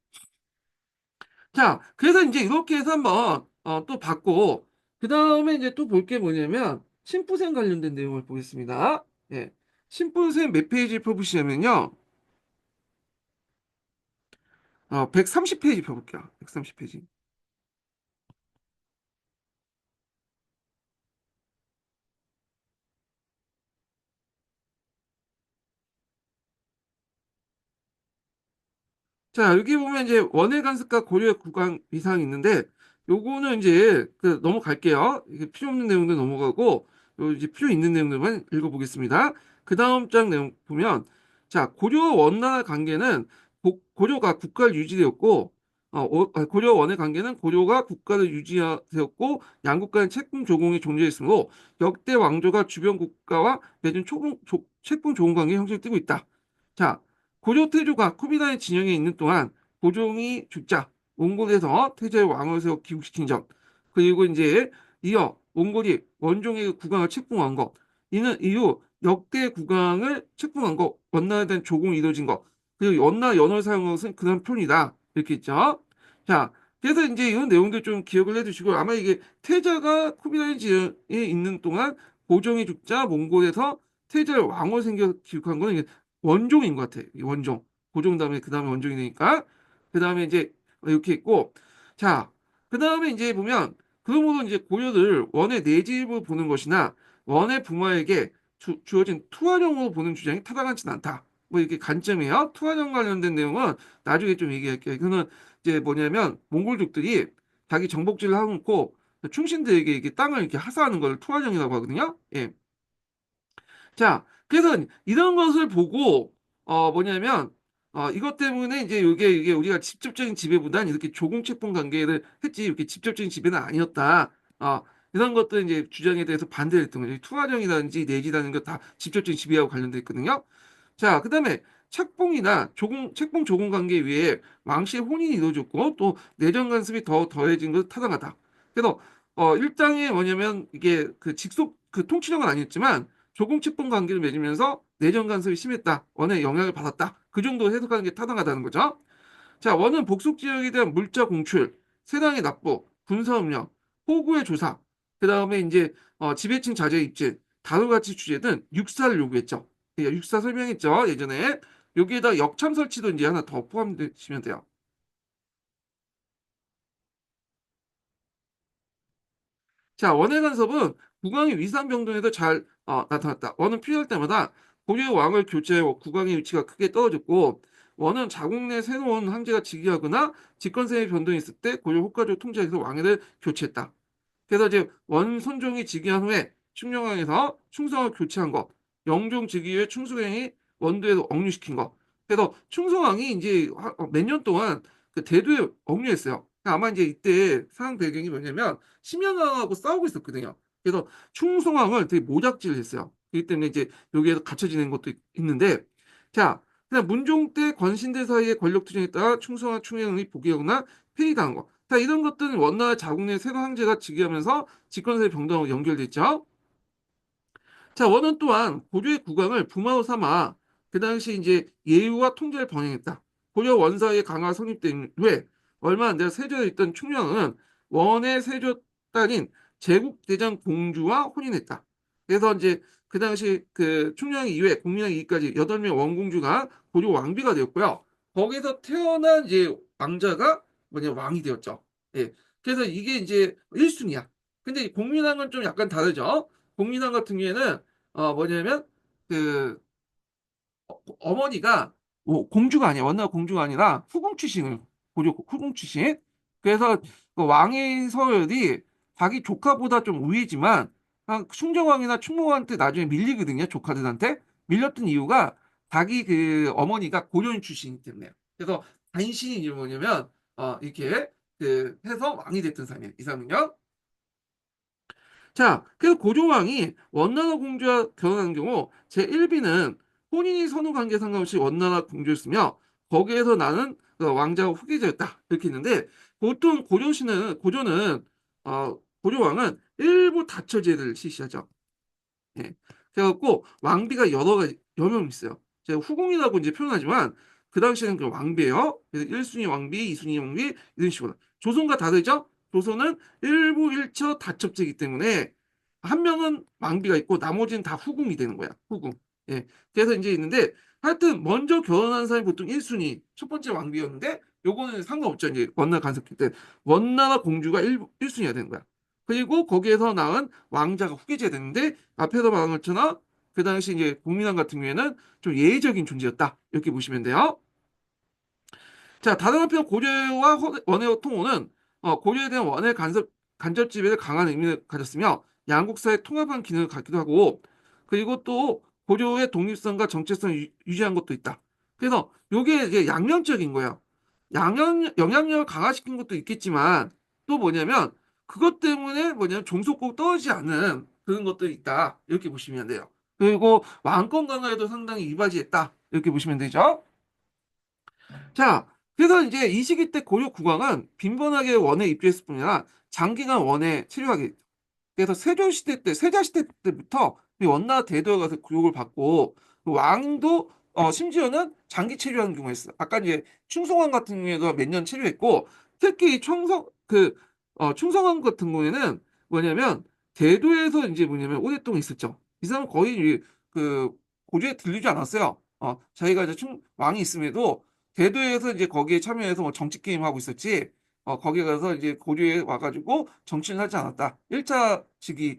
[SPEAKER 1] 자, 그래서 이제 이렇게 해서 한번 또 봤고 그 다음에 이제 또 볼 게 뭐냐면 심부생 관련된 내용을 보겠습니다. 예. 심부생 몇 페이지 펴보시냐면요. 130페이지 펴볼게요. 130페이지. 자, 여기 보면 이제 원의 간섭과 고려의 구간 위상이 있는데, 요거는 이제 넘어갈게요. 이게 필요 없는 내용들 넘어가고, 요 이제 필요 있는 내용들만 읽어보겠습니다. 그 다음 장 내용 보면, 자, 고려와 원나라 관계는 고려가 국가를 유지되었고, 고려와 원의 관계는 고려가 국가를 유지되었고, 양국간의 채권 조공이 존재했으므로 역대 왕조가 주변 국가와 맺은 채권 조공 관계 형성을 띠고 있다. 자, 고려 태조가 쿠비라의 진영에 있는 동안 고종이 죽자 몽골에서 태조의 왕을 세워 귀국시킨 점 그리고 이제 이어 몽골이 원종의 국왕을 책봉한 것 이는 이후 역대 국왕을 책봉한 것 원나라에 대한 조공이 이루어진 것 그리고 원나 연을 사용한 것은 그런 편이다 이렇게 있죠. 자 그래서 이제 이런 내용들 좀 기억을 해두시고 아마 이게 태자가 쿠비라의 진영에 있는 동안 고종이 죽자 몽골에서 태자의 왕을 생겨 기록한 거는 이게 원종인 것 같아. 이 원종. 고종 다음에 그 다음에 원종이 되니까 그 다음에 이제 이렇게 있고 자, 그 다음에 이제 보면 그러므로 이제 고려를 원의 내집을 보는 것이나 원의 부모에게 주어진 투활용으로 보는 주장이 타당하지는 않다. 뭐 이렇게 관점이에요. 투활용 관련된 내용은 나중에 좀 얘기할게요. 이거는 이제 뭐냐면 몽골족들이 자기 정복지를 하놓고 충신들에게 이렇게 땅을 이렇게 하사하는 걸 투활용이라고 하거든요. 예. 자, 그래서 이런 것을 보고 뭐냐면 이것 때문에 이제 이게 우리가 직접적인 지배보다는 이렇게 조공채권 관계를 했지 이렇게 직접적인 지배는 아니었다. 이런 것들 이제 주장에 대해서 반대를 했던 거죠. 투하령이라든지 내지라는 거 다 직접적인 지배하고 관련돼 있거든요. 자, 그다음에 책봉 조공 관계에 의해 왕씨의 혼인이 이루어졌고 또 내정 간섭이 더 더해진 것은 타당하다. 그래서 일장에 뭐냐면 이게 그 직속 그 통치력은 아니었지만 조공채권 관계를 맺으면서 내정 간섭이 심했다. 원에 영향을 받았다. 그 정도 해석하는 게 타당하다는 거죠. 자, 원은 복속 지역에 대한 물자 공출, 세당의 납부, 군사협력, 호구의 조사, 그 다음에 이제 지배층 자재 입증, 다도가치 취재 등 육사를 요구했죠. 예, 육사 설명했죠. 예전에 여기에다 역참 설치도 이제 하나 더 포함되시면 돼요. 자, 원의 간섭은 국왕의 위상 변동에도 잘 나타났다. 원은 필요할 때마다 고려의 왕을 교체해 국왕의 위치가 크게 떨어졌고 원은 자국 내 새로운 황제가 즉위하거나 집권세의 변동이 있을 때 고려 호가족 통치에서 왕위를 교체했다. 그래서 이제 원손종이 즉위한 후에 충녕왕에서 충성을 교체한 것, 영종 즉위 후에 충수경이 원도에서 억류시킨 것. 그래서 충성왕이 이제 몇 년 동안 그 대도에 억류했어요. 아마 이제 이때 상황 배경이 뭐냐면 심양왕하고 싸우고 있었거든요. 그래서 충성왕을 되게 모략질을 했어요. 그렇기 때문에 이제 여기에서 갇혀 지낸 것도 있는데, 자, 그냥 문종 때 권신들 사이의 권력 투쟁에 따라 충성왕 충영이 복위하거나 폐위당한 것. 자, 이런 것들은 원나라 자국 내 세도 황제가 즉위하면서 집권세의 병동하고 연결됐죠. 자, 원은 또한 고려의 국왕을 부마로 삼아 그 당시 이제 예우와 통제를 병행했다. 고려 원사의 강화 성립된 후에 얼마 안 돼서 세조에 있던 충령은 원의 세조 딸인 제국대장 공주와 혼인했다. 그래서 이제 그 당시 그 충령 이후에 공민왕 이후까지 8명 원공주가 고려 왕비가 되었고요. 거기서 태어난 이제 왕자가 뭐냐 왕이 되었죠. 예. 그래서 이게 이제 1순위야. 근데 이 공민왕은 좀 약간 다르죠. 공민왕 같은 경우에는 뭐냐면 그 어머니가 공주가 아니야. 원나라 공주가 아니라 후궁 출신을 고려 후궁 출신. 그래서 그 왕의 서열이 자기 조카보다 좀 우위지만 충정왕이나 충무왕한테 나중에 밀리거든요. 조카들한테 밀렸던 이유가 자기 그 어머니가 고려인 출신이기 때문에. 그래서 단신이 이제 뭐냐면 이렇게 그 해서 왕이 됐던 사람이에요. 이 사람은요. 자, 그래서 고조왕이 원나라 공주와 결혼한 경우 제1비는 혼인이 선후 관계 상관없이 원나라 공주였으며 거기에서 나는 그 왕자가 후계자였다. 이렇게 있는데 보통 고조는 고조왕은 일부 다처제를 실시하죠. 예. 그래갖고 왕비가 여러 명 있어요. 제가 후궁이라고 이제 표현하지만 그 당시에는 그 왕비예요. 그래서 1순위 왕비, 2순위 왕비 이런 식으로. 조선과 다르죠? 조선은 일부 일처 다첩제이기 때문에 한 명은 왕비가 있고 나머지는 다 후궁이 되는 거야. 후궁. 예. 그래서 이제 있는데 하여튼 먼저 결혼한 사람이 보통 1순위 첫 번째 왕비였는데 요거는 상관없죠. 이제 원나라 간섭기 때 원나라 공주가 1순위가 되는 거야. 그리고 거기에서 낳은 왕자가 후계자가 되는데 앞에서 말한 것처럼 그 당시 이제 국민왕 같은 경우에는 좀 예외적인 존재였다. 이렇게 보시면 돼요. 자, 다른 한편 고려와 원의 통호는 고려에 대한 원의 간접 지배를 강한 의미를 가졌으며 양국 사이의 통합한 기능을 갖기도 하고 그리고 또 고려의 독립성과 정체성을 유지한 것도 있다. 그래서 이게 이제 양면적인 거예요. 영향력을 강화시킨 것도 있겠지만 또 뭐냐면 그것 때문에 뭐냐면 종속국 떨어지지 않는 그런 것들이 있다. 이렇게 보시면 돼요. 그리고 왕권 강화에도 상당히 이바지했다. 이렇게 보시면 되죠. 자, 그래서 이제 이 시기 때 고려 국왕은 빈번하게 원에 입주했을 뿐이라 장기간 원에 체류하게. 그래서 세자 시대 때부터 이 원나라 대도에 가서 교육을 받고 그 왕도 심지어는 장기 체류하는 경우가 있어. 아까 이제 충성왕 같은 경우에도 몇 년 체류했고 특히 이 충성왕 같은 경우에는 뭐냐면 대도에서 이제 뭐냐면 오랫동안 있었죠. 이 사람은 거의 그 고조에 들리지 않았어요. 자기가 이제 왕이 있음에도 대도에서 이제 거기에 참여해서 뭐 정치 게임 하고 있었지. 거기 가서 이제 고려에 와가지고 정치를 하지 않았다. 1차 즉위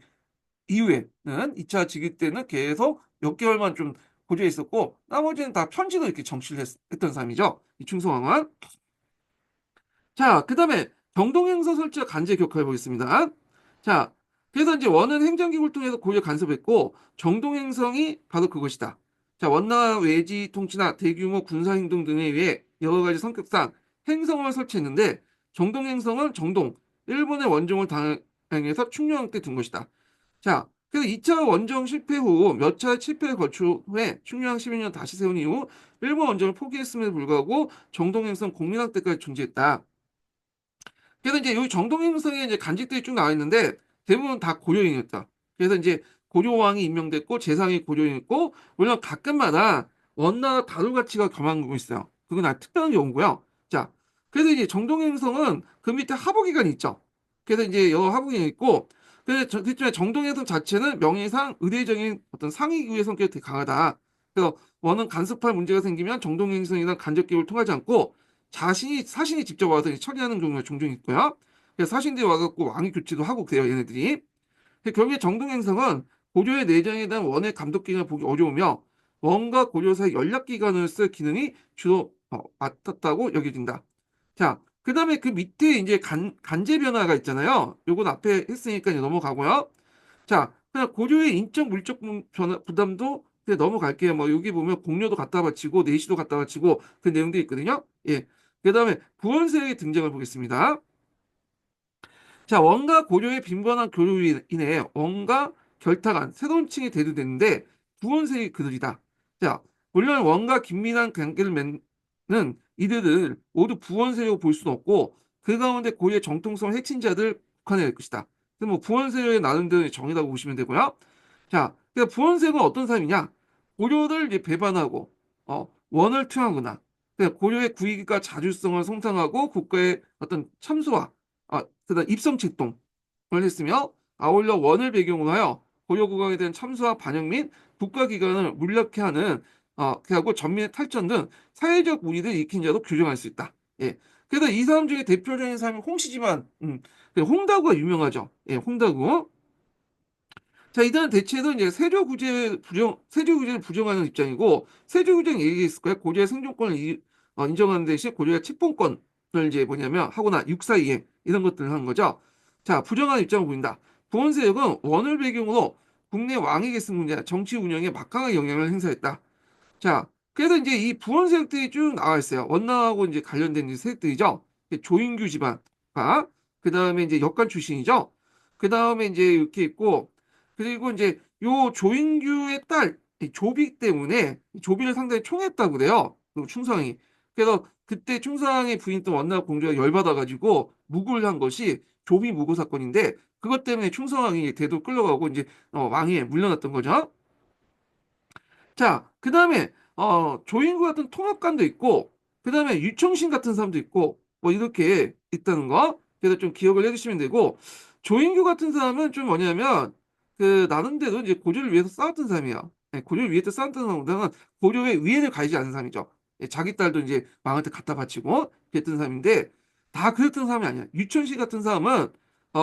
[SPEAKER 1] 이후에는 2차 즉위 때는 계속 몇 개월만 좀 고려에 있었고 나머지는 다 편지로 이렇게 정치를 했던 사람이죠. 이 충성왕은. 자, 그 다음에 정동행서 설치와 간제 격화해 보겠습니다. 자, 그래서 이제 원은 행정기구를 통해서 고려 간섭했고 정동행성이 바로 그것이다. 자, 원나 외지 통치나 대규모 군사행동 등에 의해 여러 가지 성격상 행성을 설치했는데 정동행성은 일본의 원정을 당해서 충녕왕 때 둔 것이다. 자, 그래서 2차 원정 실패 후 몇 차례 실패를 거친 후에 충녕왕 12년 다시 세운 이후 일본 원정을 포기했음에도 불구하고 정동행성 공민왕 때까지 존재했다. 그래서 이제 여기 정동행성에 이제 간직들이 쭉 나와 있는데 대부분 다 고려인이었다. 그래서 이제 고려왕이 임명됐고 재상이 고려인이었고 물론 가끔마다 원나라 다루 가치가 겸한 경우 있어요. 그건 아주 특별한 경우고요. 자, 그래서 이제 정동행성은 그 밑에 하부기관이 있죠. 그래서 이제 여러 하부기관이 있고 그렇지만 정동행성 자체는 명예상 의례적인 어떤 상위기구의 성격이 되게 강하다. 그래서 원은 간섭할 문제가 생기면 정동행성이나 간접기구를 통하지 않고 사신이 직접 와서 처리하는 경우가 종종 있고요. 그래서 사신들이 와갖고 왕위 교체도 하고 그래요, 얘네들이. 결국에 정동행성은 고려의 내정에 대한 원의 감독 기능을 보기 어려우며 원과 고려 사이 연락 기관을 쓸 기능이 주로 맡았다고 여겨진다. 자, 그 다음에 그 밑에 이제 간제 변화가 있잖아요. 요건 앞에 했으니까 이제 넘어가고요. 자, 그냥 고려의 인적 물적 부담도 그냥 넘어갈게요. 뭐 여기 보면 공료도 갖다 바치고 내시도 갖다 바치고 그 내용들이 있거든요. 예. 그다음에 부원세력의 등장을 보겠습니다. 자, 원과 고려의 빈번한 교류로 인해 원과 결탁한 새로운 층이 대두됐는데 부원세력이 그들이다. 자, 물론 원과 긴밀한 관계를 맺는 이들을 모두 부원세력으로 볼 수는 없고 그 가운데 고려의 정통성 핵심자들 국한될 것이다. 뭐 부원 세력의 나름대로 정의라고 보시면 되고요. 자, 그러니까 부원 세력은 어떤 사람이냐? 고려를 이제 배반하고 원을 투영하거나 그러니까 고려의 구익과 자주성을 성장하고 국가의 어떤 참수와 그다음 입성책동을 했으며 아울러 원을 배경으로 하여 고려 국왕에 대한 참수와 반영 및 국가기관을 물리게 하는 그리고 전민의 탈전 등 사회적 무리를 일으킨 자로 규정할 수 있다. 예. 그래서 이 사람 중에 대표적인 사람이 홍씨지만, 그 홍다구가 유명하죠. 예, 홍다구. 자, 이들은 대체로 이제 세조구제를 부정하는 입장이고, 세조구제는 얘기했을 거예요. 고려의 생존권을 인정하는 대신 고려의 책봉권을 이제 뭐냐면 하거나 육사이행 이런 것들을 하는 거죠. 자, 부정하는 입장을 보인다. 부원세력은 원을 배경으로 국내 왕위 계승 문제, 정치 운영에 막강한 영향을 행사했다. 자, 그래서 이제 이 부원 세력들이 쭉 나와 있어요. 원나라하고 이제 관련된 이제 세력들이죠. 조인규 집안과 그 다음에 이제 역관 출신이죠. 그 다음에 이제 이렇게 있고 그리고 이제 요 조인규의 딸 조비 때문에 조비를 상당히 총애했다고 그래요. 그 충성이. 그래서 그때 충성의 부인던 원나라 공주가 열받아가지고 무고를 한 것이 조비 무고 사건인데 그것 때문에 충성왕이 대도 끌려가고 이제 왕위에 물려났던 거죠. 자, 그 다음에, 조인구 같은 통합관도 있고, 그 다음에 유청신 같은 사람도 있고, 뭐, 이렇게 있다는 거. 그래서 좀 기억을 해두시면 되고, 조인규 같은 사람은 좀 뭐냐면, 나름대로 이제 고려를 위해서 싸웠던 사람이에요. 예, 고려를 위해서 싸웠던 사람보다는 고려의 위해를 가지지 않은 사람이죠. 예, 자기 딸도 이제 왕한테 갖다 바치고, 그랬던 사람인데, 다 그랬던 사람이 아니야. 유청신 같은 사람은,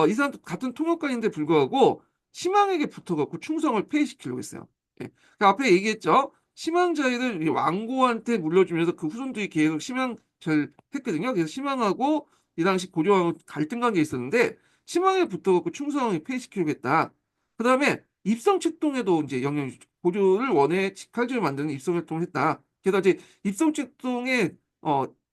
[SPEAKER 1] 이 사람도 같은 통합관인데 불구하고, 신망에게 붙어갖고 충성을 폐위시키려고 했어요. 예. 그 앞에 얘기했죠. 심양자위를 왕고한테 물려주면서 그 후손들이 계속 심양절 했거든요. 그래서 심양하고 이 당시 고려하고 갈등 관계에 있었는데 심양에 붙어갖고 충성을 폐지시키려고 했다. 그 다음에 입성책동에도 이제 영향을 주죠. 고려를 원해 직할주를 만드는 입성활동을 했다. 게다가 이제 입성책동에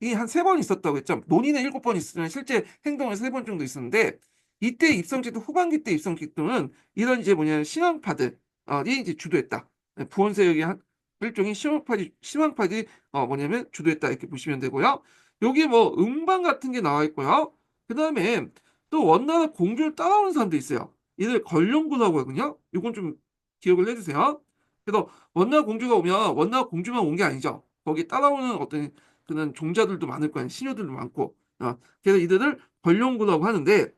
[SPEAKER 1] 이 한 세 번 있었다고 했죠. 논의는 7번 있으면 실제 행동은 3번 정도 있었는데 이때 입성책동 후반기 때 입성책동은 이런 이제 뭐냐면 신앙파들 이 이제 주도했다. 부원세력의 한 일종의 시황파지 뭐냐면 주도했다 이렇게 보시면 되고요. 여기 뭐 음반 같은 게 나와 있고요. 그 다음에 또 원나라 공주를 따라오는 사람도 있어요. 이들 걸령군하고 하거든요. 이건 좀 기억을 해주세요. 그래서 원나라 공주가 오면 원나라 공주만 온 게 아니죠. 거기 따라오는 어떤 그런 종자들도 많을 거예요. 신녀들도 많고. 그래서 이들을 걸령군하고 하는데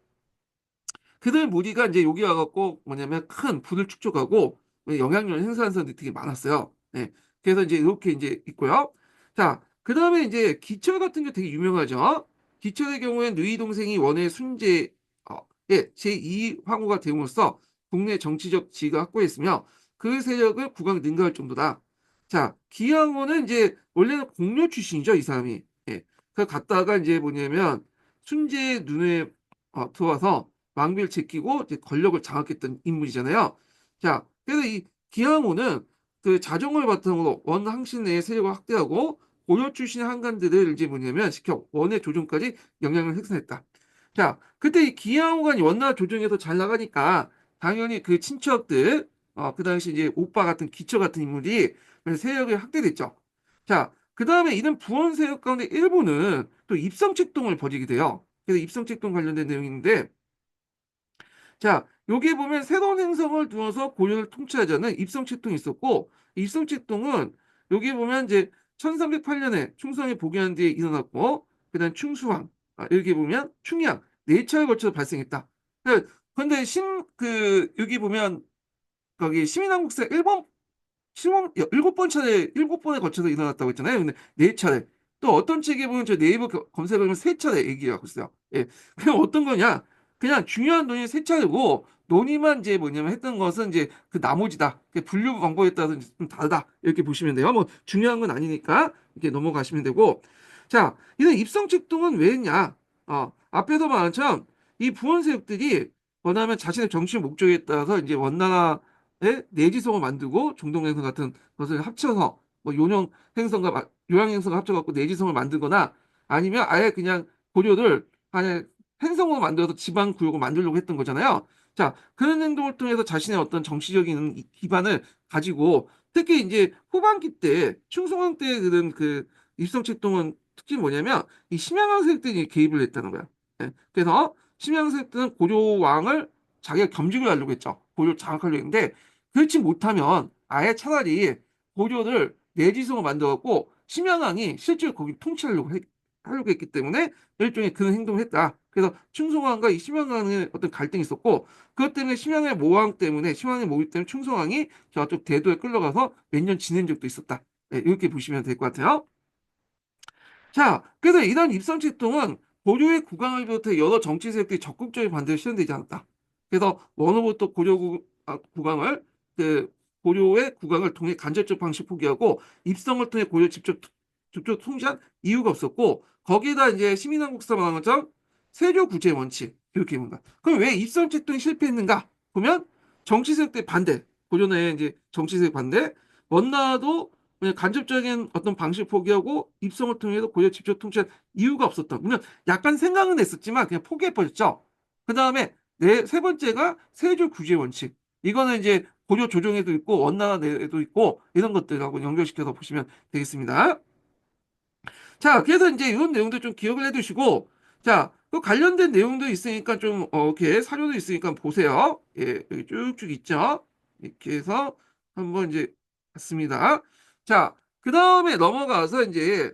[SPEAKER 1] 그들 무리가 이제 여기 와갖고 뭐냐면 큰 부를 축적하고 영향력을 행사하는 사람들이 되게 많았어요. 네. 그래서 이제 이렇게 이제 있고요. 자, 그 다음에 이제 기철 같은 게 되게 유명하죠. 기철의 경우엔 누이 동생이 원의 순재, 제2 황후가 됨으로써 국내 정치적 지위가 확고했으며 그 세력을 국왕 능가할 정도다. 자, 기양호는 이제 원래는 공료 출신이죠, 이 사람이. 예. 그 갔다가 이제 뭐냐면 순재의 눈에 들어와서 왕비를 제끼고 이제 권력을 장악했던 인물이잖아요. 자, 그래서 이 기항호는 그 자정을 바탕으로 원항신 내의 세력을 확대하고 고려 출신의 한관들을 이제 뭐냐면 시켜 원의 조정까지 영향을 행사했다. 자, 그때 이 기항호가 원나라 조정에서 잘 나가니까 당연히 그 친척들, 그 당시 이제 오빠 같은 기처 같은 인물이 세력이 확대됐죠. 자, 그 다음에 이런 부원 세력 가운데 일부는 또 입성책동을 벌이게 돼요. 그래서 입성책동 관련된 내용인데 자, 여기 보면 새로운 행성을 두어서 고려를 통치하자는 입성책동이 있었고, 입성책동은 여기 보면 이제 1308년에 충성이 복위한 뒤에 일어났고, 그다음 충수왕, 여기 보면 충양, 네 차례 걸쳐서 발생했다. 그런데 여기 보면 거기 시민왕국사 일본 일곱 번 차례, 7번에 거쳐서 일어났다고 했잖아요. 근데 네 차례. 또 어떤 책에 보면 저 네이버 검색을 하면 세 차례 얘기하고 있어요. 예. 그냥 어떤 거냐? 그냥 중요한 논의 세 차례고, 논의만 이제 뭐냐면 했던 것은 이제 그 나머지다. 분류 방법에 따라서 좀 다르다. 이렇게 보시면 돼요. 뭐 중요한 건 아니니까 이렇게 넘어가시면 되고. 자, 이런 입성책동은 왜 했냐? 앞에서 말한 것처럼 이 부원세력들이 원하면 자신의 정치 목적에 따라서 이제 원나라 내지성을 만들고 종동행성 같은 것을 합쳐서 뭐 요양행성을 합쳐갖고 내지성을 만들거나 아니면 아예 그냥 고려를 아예 행성으로 만들어서 지방 구역을 만들려고 했던 거잖아요. 자, 그런 행동을 통해서 자신의 어떤 정치적인 기반을 가지고 특히 이제 후반기 때 충성왕 때 그런 그 입성책동은 특히 뭐냐면 이 심양왕 세력들이 개입을 했다는 거야. 예, 그래서 심양세트는 고조 왕을 자기가 겸직을 하려고 했죠. 고조를 장악하려고 했는데 그렇지 못하면 아예 차라리 고조를 내지성을 만들었고 심양왕이 실제로 거기 하려고 했기 때문에 일종의 그런 행동을 했다. 그래서 충성왕과 이 심양왕의 어떤 갈등이 있었고 그것 때문에 심양의 모의 때문에 충성왕이 저쪽 대도에 끌려가서 몇 년 지낸 적도 있었다. 예, 이렇게 보시면 될 것 같아요. 자, 그래서 이런 입선출동은 고려의 국왕을 비롯해 여러 정치 세력들이 적극적인 반대를 실현되지 않았다. 그래서 원후부터 국왕을 그 고려의 국왕을 통해 간접적 방식 포기하고 입성을 통해 고려 직접 통치한 이유가 없었고 거기에다 이제 시민한국사 말한 것처럼 세조 구제 원칙 이렇게 입니다. 그럼 왜 입선출동이 실패했는가? 보면 정치 세력들 반대, 고려 내 이제 정치 세력 반대, 원나라도 그냥 간접적인 어떤 방식을 포기하고 입성을 통해서 고려 직접 통치한 이유가 없었다. 물론 약간 생각은 했었지만 그냥 포기해버렸죠. 그 다음에 세 번째가 세조 규제 원칙. 이거는 이제 고려 조정에도 있고 원나라 내에도 있고 이런 것들하고 연결시켜서 보시면 되겠습니다. 자, 그래서 이제 이런 내용들 좀 기억을 해두시고 자, 그 관련된 내용도 있으니까 좀 이렇게 사료도 있으니까 보세요. 예, 여기 쭉쭉 있죠. 이렇게 해서 한번 이제 봤습니다. 자, 그 다음에 넘어가서 이제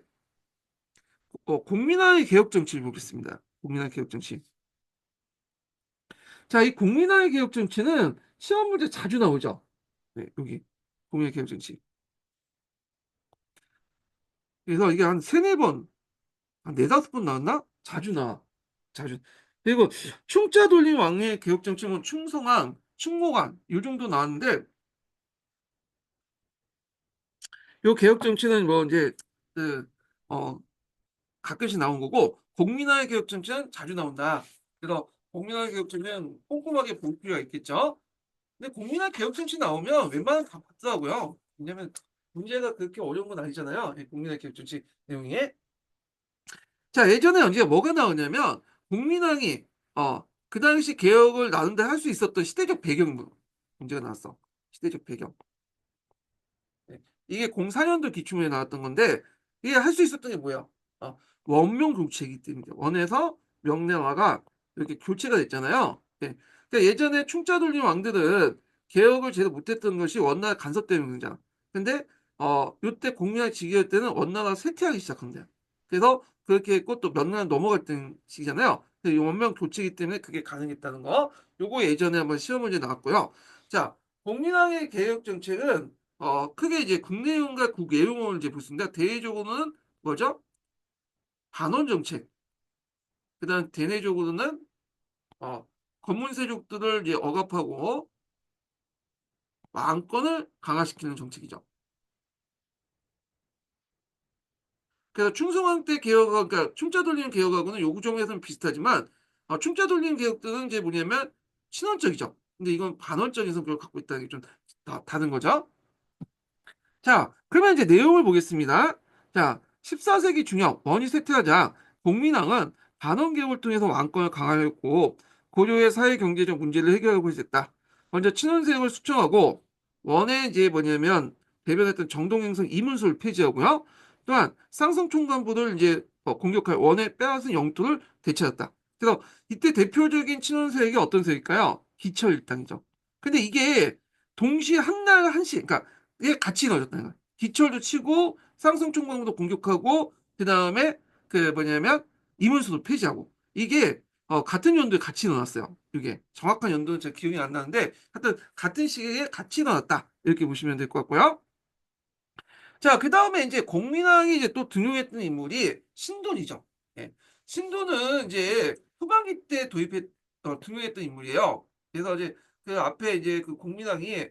[SPEAKER 1] 국민화의 개혁 정치를 보겠습니다. 국민화의 개혁 정치. 자, 이 국민화의 개혁 정치는 시험 문제 자주 나오죠. 네, 여기 국민화의 개혁 정치. 그래서 이게 한 세네 번, 한 네다섯 번 나왔나? 자주 나와. 자주. 그리고 충자 돌림 왕의 개혁 정치는 충성왕, 충무관 이 정도 나왔는데 요 개혁 정치는 뭐 이제 그, 어, 가끔씩 나온 거고 국민화의 개혁 정치는 자주 나온다. 그래서 국민화의 개혁 정치는 꼼꼼하게 볼 필요가 있겠죠. 근데 국민화 개혁 정치 나오면 웬만하면 다 봤더라고요. 왜냐면 문제가 그렇게 어려운 건 아니잖아요. 이 국민화 개혁 정치 내용이. 자, 예전에 언제 뭐가 나오냐면 국민왕이 그 당시 개혁을 나눈데 할 수 있었던 시대적 배경 문제가 나왔어. 시대적 배경. 네. 이게 04년도 기축문에 나왔던 건데 이게 할 수 있었던 게 뭐야? 어, 원명 교체이기 때문에 원에서 명령화가 이렇게 교체가 됐잖아요. 네. 그러니까 예전에 충짜 돌림 왕들은 개혁을 제대로 못했던 것이 원나라 간섭 때문에 그러잖아. 근데 요때 공민왕 즉위할 때는 원나라가 쇠퇴하기 시작한 거야. 그래서 그렇게 했고 또 몇 년 넘어갈 때 시기잖아요. 그래서 이 원명 교체이기 때문에 그게 가능했다는 거. 요거 예전에 한번 시험 문제 나왔고요. 자, 공민왕의 개혁 정책은 크게 이제 국내용과 국외용을 이제 볼 수 있는데, 대외적으로는 뭐죠? 반원 정책. 그 다음 대내적으로는, 검문세족들을 이제 억압하고, 왕권을 강화시키는 정책이죠. 그래서 충성왕 때 개혁, 그러니까 충짜 돌리는 개혁하고는 요구 점에서는 비슷하지만, 충짜 돌리는 개혁들은 이제 뭐냐면, 친원적이죠. 근데 이건 반원적인 성격을 갖고 있다는 게 좀 다른 거죠. 자, 그러면 이제 내용을 보겠습니다. 자, 14세기 중엽 원이 쇠퇴하자 공민왕은 반원개혁을 통해서 왕권을 강화했고 고려의 사회 경제적 문제를 해결하고 있었다. 먼저 친원세력을 수청하고 원의 이제 뭐냐면 대변했던 정동행성 이문수를 폐지하고요. 또한 쌍성총관부를 이제 공격할 원의 빼앗은 영토를 되찾았다. 그래서 이때 대표적인 친원세력이 어떤 세력일까요? 기철일당이죠. 근데 이게 동시에 한 날 한시, 그러니까 이게 같이 넣어졌다는 거야. 기철도 치고 쌍성총괄도 공격하고 그 다음에 그 뭐냐면 이문수도 폐지하고 이게 같은 연도에 같이 넣어놨어요. 이게 정확한 연도는 제가 기억이 안 나는데 하여튼 같은 시기에 같이 넣어놨다 이렇게 보시면 될 것 같고요. 자, 그 다음에 이제 공민왕이 이제 또 등용했던 인물이 신돈이죠. 예. 신돈은 이제 후반기 때 등용했던 인물이에요. 그래서 이제 그 앞에 이제 그 공민왕이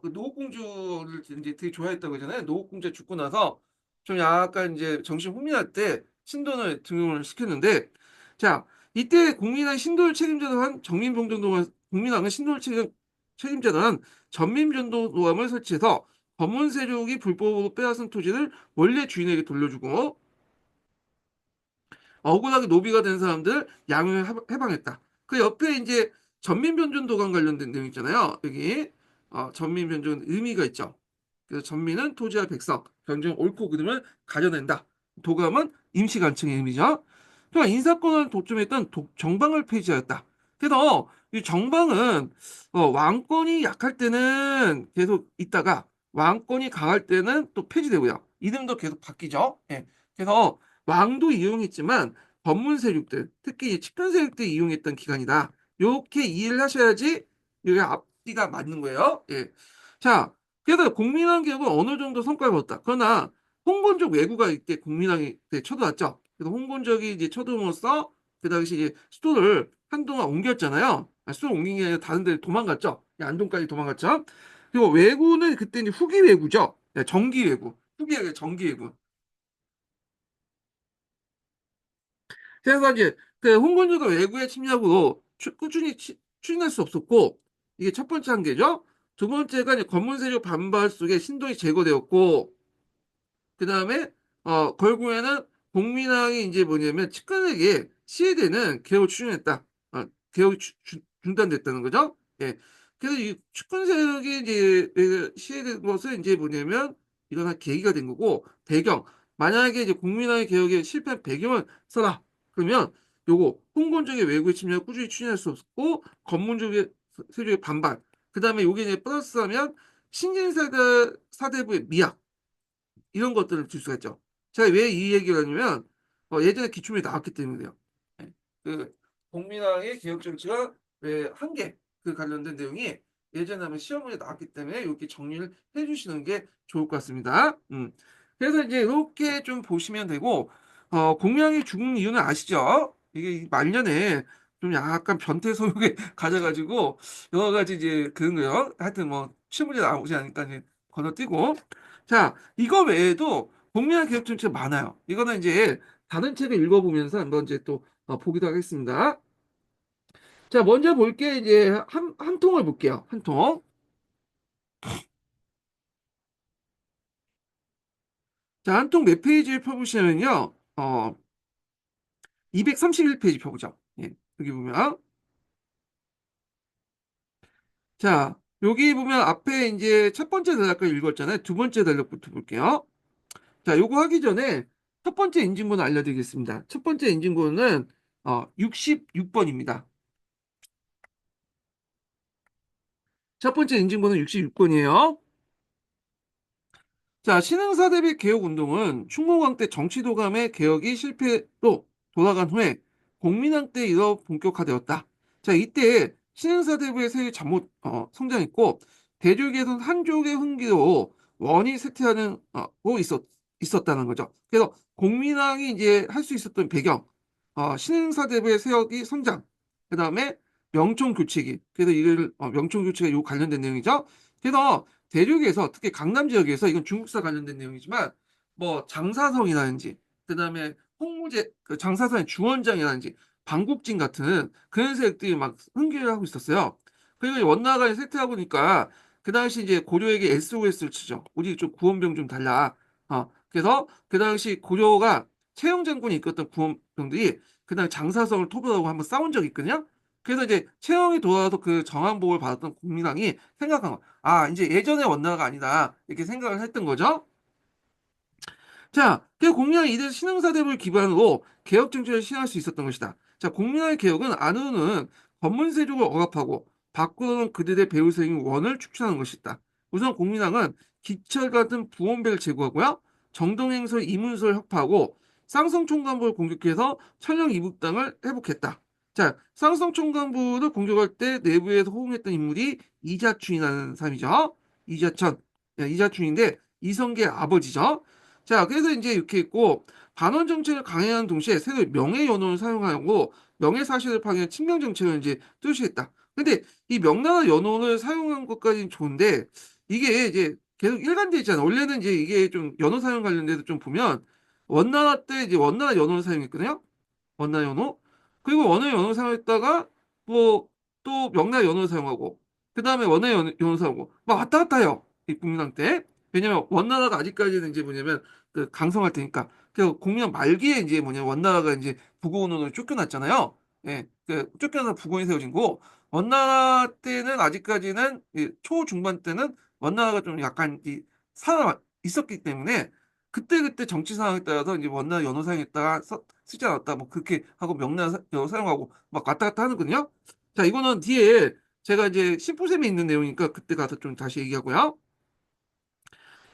[SPEAKER 1] 그 노국공주를 이제 되게 좋아했다고 하잖아요. 노국공주 죽고 나서 좀 약간 이제 정신 혼미할 때 신돈을 등용을 시켰는데 자, 이때 공민왕 신돈을 책임져서 한 국민왕은 신돈을 책임져서 한 전민전도노함을 설치해서 검문 세력이 불법으로 빼앗은 토지를 원래 주인에게 돌려주고 억울하게 노비가 된 사람들 양을 해방했다. 그 옆에 이제 전민변전 도감 관련된 내용 있잖아요. 여기 전민변전 의미가 있죠. 그래서 전민은 토지와 백성, 변경 옳고 그름을 가져낸다. 도감은 임시관청의 의미죠. 또한 인사권을 독점했던 정방을 폐지하였다. 그래서 이 정방은 왕권이 약할 때는 계속 있다가 왕권이 강할 때는 또 폐지되고요. 이름도 계속 바뀌죠. 예. 그래서 왕도 이용했지만 검문 세력들, 특히 이 측근 세력들이 이용했던 기간이다. 이렇게 이해를 하셔야지 이게 앞뒤가 맞는 거예요. 예. 자, 그래서 국민왕 개혁은 어느 정도 성과를 거뒀다. 그러나 홍건적 왜구가 이때 국민왕이 쳐들어왔죠. 그래서 홍건적이 이제 쳐들어옴으로써 그 당시 이제 수도를 한동안 옮겼잖아요. 수도를 옮긴 게 아니라 다른 데 도망갔죠. 안동까지 도망갔죠. 그리고 왜구는 그때 이제 후기 왜구죠. 정기 왜구. 후기 왜구, 정기 왜구. 그래서 이제 그 홍건조가 외구의 침략으로 꾸준히 추진할 수 없었고 이게 첫 번째 한계죠. 두 번째가 이제 권문세력 반발 속에 신동이 제거되었고 그 다음에 결국에는 공민왕이 이제 뭐냐면 측근에게 시해되는 개혁을 추진했다. 개혁이 중단됐다는 거죠. 예. 그래서 이 측근 세력이 이제 시해된 것은 이제 뭐냐면 이건 한 계기가 된 거고 배경. 만약에 이제 공민왕의 개혁에 실패한 배경을 써라. 그러면 요거 홍건적의 외국의 침략을 꾸준히 추진할 수 없고 검문적의 세력의 반발. 그 다음에 요게 이제 플러스하면 신진사대 사대부의 미학. 이런 것들을 줄 수가 있죠. 제가 왜 이 얘기를 하냐면 예전에 기출문제 나왔기 때문에요. 예. 그 공민왕의 개혁 정치가 왜 한계 그 관련된 내용이 예전에 한번 시험 문제 나왔기 때문에 이렇게 정리를 해주시는 게 좋을 것 같습니다. 그래서 이제 이렇게 좀 보시면 되고 공민왕이 죽은 이유는 아시죠? 이게 말년에 좀 약간 변태 소욕에 가져가지고 여러 가지 이제 그런 거요. 하여튼 뭐 시험 문제 나오지 않으니까 이제 건너뛰고 자, 이거 외에도 복리학 개혁 정책 많아요. 이거는 이제 다른 책을 읽어보면서 한번 이제 또 보기도 하겠습니다. 자, 먼저 볼 게 이제 한 통을 볼게요. 한 통. 자, 한 통 몇 페이지를 펴보시면요. 231페이지 펴보죠. 예, 여기 보면. 자, 여기 보면 앞에 이제 첫 번째 단락을 읽었잖아요. 두 번째 단락부터 볼게요. 자, 요거 하기 전에 첫 번째 인증번호 알려드리겠습니다. 첫 번째 인증번호는 66번입니다. 첫 번째 인증번호는 66번이에요. 자, 신흥사 대비 개혁운동은 충무강 때 정치도감의 개혁이 실패로 돌아간 후에 공민왕 때 이어 본격화되었다. 자, 이때 신흥사 대부의 세력이 잘못 성장했고 대륙에선 한족의 흥기로 원이 쇠퇴하는 있었다는 거죠. 그래서 공민왕이 이제 할 수 있었던 배경, 신흥사 대부의 세력이 성장, 그 다음에 명청 교체기. 그래서 이걸 명청 교체가 요 관련된 내용이죠. 그래서 대륙에서 특히 강남 지역에서 이건 중국사 관련된 내용이지만 뭐 장사성이라든지 그다음에 홍무제 그 장사성의 주원장이라든지 방국진 같은 그런 세력들이 막 흥기를 하고 있었어요. 그리고 원나라가 쇠퇴하고 보니까 그 당시 이제 고려에게 SOS를 치죠. 우리 좀 구원병 좀 달라. 그래서 그 당시 고려가 최영 장군이 이끌었던 구원병들이 그 당시 장사성을 토벌하고 한번 싸운 적이 있거든요. 그래서 이제 최영이 돌아와서 그 정한복을 받았던 국민왕이 생각한 거. 아, 이제 예전의 원나라가 아니다. 이렇게 생각을 했던 거죠. 자, 그 공민왕이 이들 신흥사대부를 기반으로 개혁 정책을 시행할 수 있었던 것이다. 자, 공민왕의 개혁은 안으로는 권문세족을 억압하고 밖으로는 그들의 배후세인 원을 축출하는 것이다. 우선 공민왕은 기철 같은 부원배를 제거하고요. 정동행서 이문서를 혁파하고 쌍성총관부를 공격해서 천령 이북당을 회복했다. 자, 쌍성총관부를 공격할 때 내부에서 호응했던 인물이 이자춘이라는 사람이죠. 이자천, 이자춘인데 이성계의 아버지죠. 자, 그래서 이제 이렇게 있고, 반원 정책을 강행하는 동시에 새로 명예연호를 사용하고, 명예사실을 파괴한 친명 정책을 이제 뚜시했다. 근데 이 명나라 연호를 사용한 것까지는 좋은데, 이게 이제 계속 일관돼 있잖아. 원래는 이제 이게 좀 연호 사용 관련돼서 좀 보면, 원나라 때 이제 원나라 연호를 사용했거든요? 원나라 연호. 그리고 원나라 연호 사용했다가, 뭐, 또 명나라 연호를 사용하고, 그 다음에 원나라 연호 사용하고, 막 왔다 갔다 해요. 이 국민당 때. 왜냐면 원나라가 아직까지는 이제 뭐냐면 그 강성할 테니까. 그 공명 말기에 이제 뭐냐 원나라가 이제 부고원으로 쫓겨났잖아요. 예, 그 쫓겨나서 부고원이 세워진 거. 원나라 때는 아직까지는 초중반 때는 원나라가 좀 약간 살아 있었기 때문에 그때그때 정치 상황에 따라서 이제 원나 연어 사용했다가 쓰지 않았다 뭐 그렇게 하고 명나 연어 사용하고 막 왔다 갔다 하는거든요. 자, 이거는 뒤에 제가 이제 심포샘에 있는 내용이니까 그때 가서 좀 다시 얘기하고요.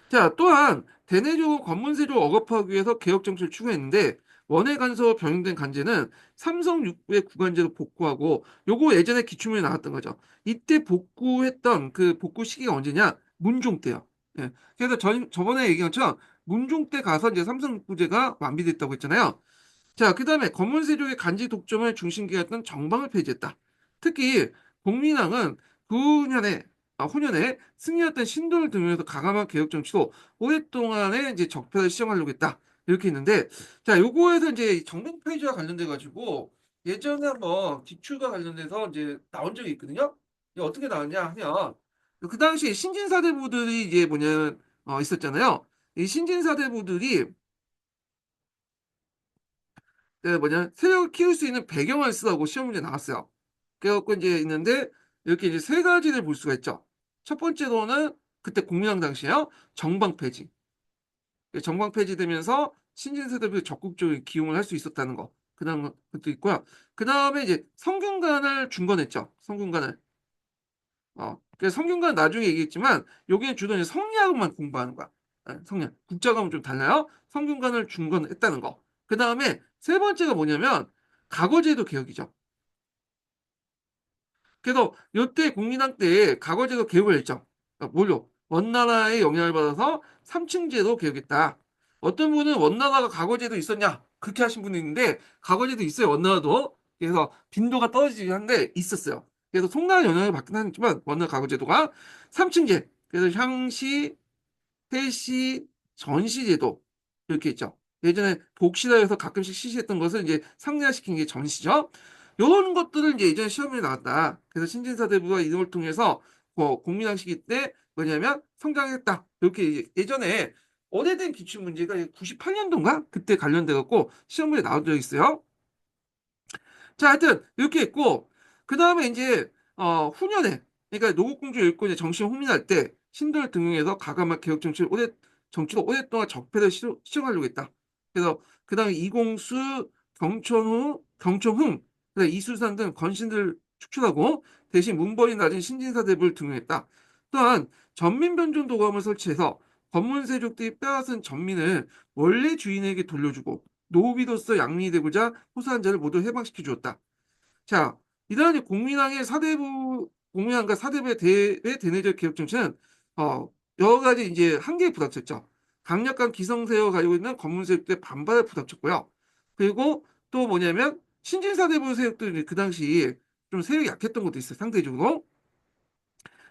[SPEAKER 1] 자, 또한 대내적으로 권문세조 억압하기 위해서 개혁 정책을 추구했는데 원외 간섭 병행된 간제는 삼성 6회 구간제로 복구하고 요거 예전에 기출문에 나왔던 거죠. 이때 복구했던 그 복구 시기가 언제냐? 문종 때요. 예. 그래서 저번에 얘기한 것처럼 문종 때 가서 이제 삼성 육구제가 완비됐다고 했잖아요. 자, 그다음에 검문세족의 간지 독점을 중심기였던 정방을 폐지했다. 특히 공민왕은 후년에 후년에 승리했던 신도를 등용해서 가감한 개혁 정치로 오랫동안의 이제 적폐를 시정하려고 했다. 이렇게 있는데, 자, 요거에서 이제 정방 폐지와 관련돼 가지고 예전에 한번 기출과 관련돼서 이제 나온 적이 있거든요. 이게 어떻게 나왔냐 하면 그 당시 신진사대부들이 이제 뭐냐면 있었잖아요. 이 신진사대부들이 그 뭐냐 세력을 키울 수 있는 배경을 쓰라고 시험 문제 나왔어요. 그래갖고 이제 있는데 이렇게 이제 세 가지를 볼 수가 있죠. 첫 번째로는 그때 공민왕 당시에요. 정방 폐지. 정방 폐지되면서 신진세대를 적극적으로 기용을 할 수 있었다는 거. 그다음 것도 있고요. 그다음에 이제 성균관을 중건했죠. 성균관을. 그 성균관 나중에 얘기했지만 여기는 주로 이제 성리학만 공부하는 거야. 성리학. 국자과목은 좀 달라요. 성균관을 중건했다는 거. 그 다음에 세 번째가 뭐냐면 과거제도 개혁이죠. 그래서 이때 국민당 때 과거제도 개혁을 했죠. 뭘로? 원나라의 영향을 받아서 삼층제도 개혁했다. 어떤 분은 원나라가 과거제도 있었냐? 그렇게 하신 분이 있는데 과거제도 있어요. 원나라도. 그래서 빈도가 떨어지긴 한데 있었어요. 그래서 송나라 영향을 받긴 하지만 원나라 과거제도가 삼층제. 그래서 향시, 회시, 전시제도 이렇게 있죠. 예전에 복시라해서 가끔씩 시시했던 것을 이제 상리화시킨 게 전시죠. 이런 것들을 이제 예전에 시험에 나왔다. 그래서 신진사대부가 이걸 통해서 뭐 공민왕 시기 때 뭐냐면 성장했다. 이렇게 예전에 오래된 기출 문제가 98년도인가 그때 관련돼 갖고 시험에 나온 적이 있어요. 자, 하여튼 이렇게 했고 그 다음에 이제 후년에 그러니까 노국공주 읽고 이제 정신 혼민할 때 신도를 등용해서 가감한 개혁 정치로 오랫동안 적폐를 시정하려고 했다. 그래서 그 다음에 이공수, 경천훈, 그다음에 이수산 등 건신들 축출하고 대신 문벌이 낮은 신진사대부를 등용했다. 또한 전민변종도감을 설치해서 권문세족들이 빼앗은 전민을 원래 주인에게 돌려주고 노비로서 양리되고자 호소한 자를 모두 해방시켜 주었다. 자, 이러한 공민왕의 사대부, 공민왕과 사대부의 대내적 개혁 정치는, 여러 가지 이제 한계에 부닥쳤죠. 강력한 기성세력을 가지고 있는 검문세력들의 반발에 부닥쳤고요. 그리고 또 뭐냐면, 신진사대부 세력들이 그 당시 좀 세력이 약했던 것도 있어요, 상대적으로.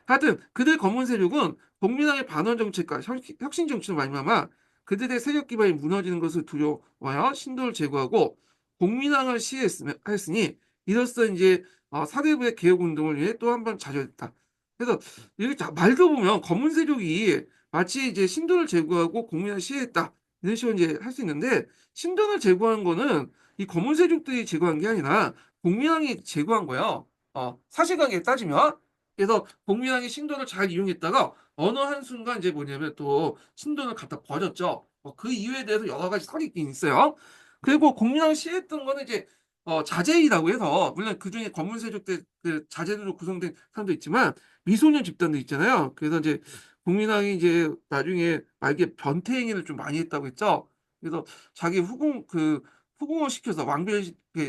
[SPEAKER 1] 하여튼 그들 검은 세력은 복민왕의 반원 정책과 혁신 정치로 말미암아 그들의 세력 기반이 무너지는 것을 두려워하여 신도를 제거하고 복민왕을 시해했으니 이로써 이제 사대부의 개혁 운동을 위해 또 한 번 자절했다. 그래서 이렇게 말도 보면 검은 세력이 마치 이제 신도를 제거하고 공민왕을 시해했다 이런 식으로 이제 할 수 있는데 신도를 제거한 거는 이 검은 세력들이 제거한 게 아니라 공민왕이 제거한 거예요. 사실관계에 따지면. 그래서 복리학이 신도를 잘 이용했다가 어느 한순간 이제 뭐냐면 또 신도를 갖다 버렸죠. 그 이유에 대해서 여러 가지 설이 있긴 있어요. 그리고 공민왕이 시했던 거는 이제 자제이라고 해서 물론 그중에 검문세족 때 그 자제들로 구성된 사람도 있지만 미소년 집단도 있잖아요. 그래서 이제 국민왕이 이제 나중에 말기에 변태 행위를 좀 많이 했다고 했죠. 그래서 자기 후궁을 시켜서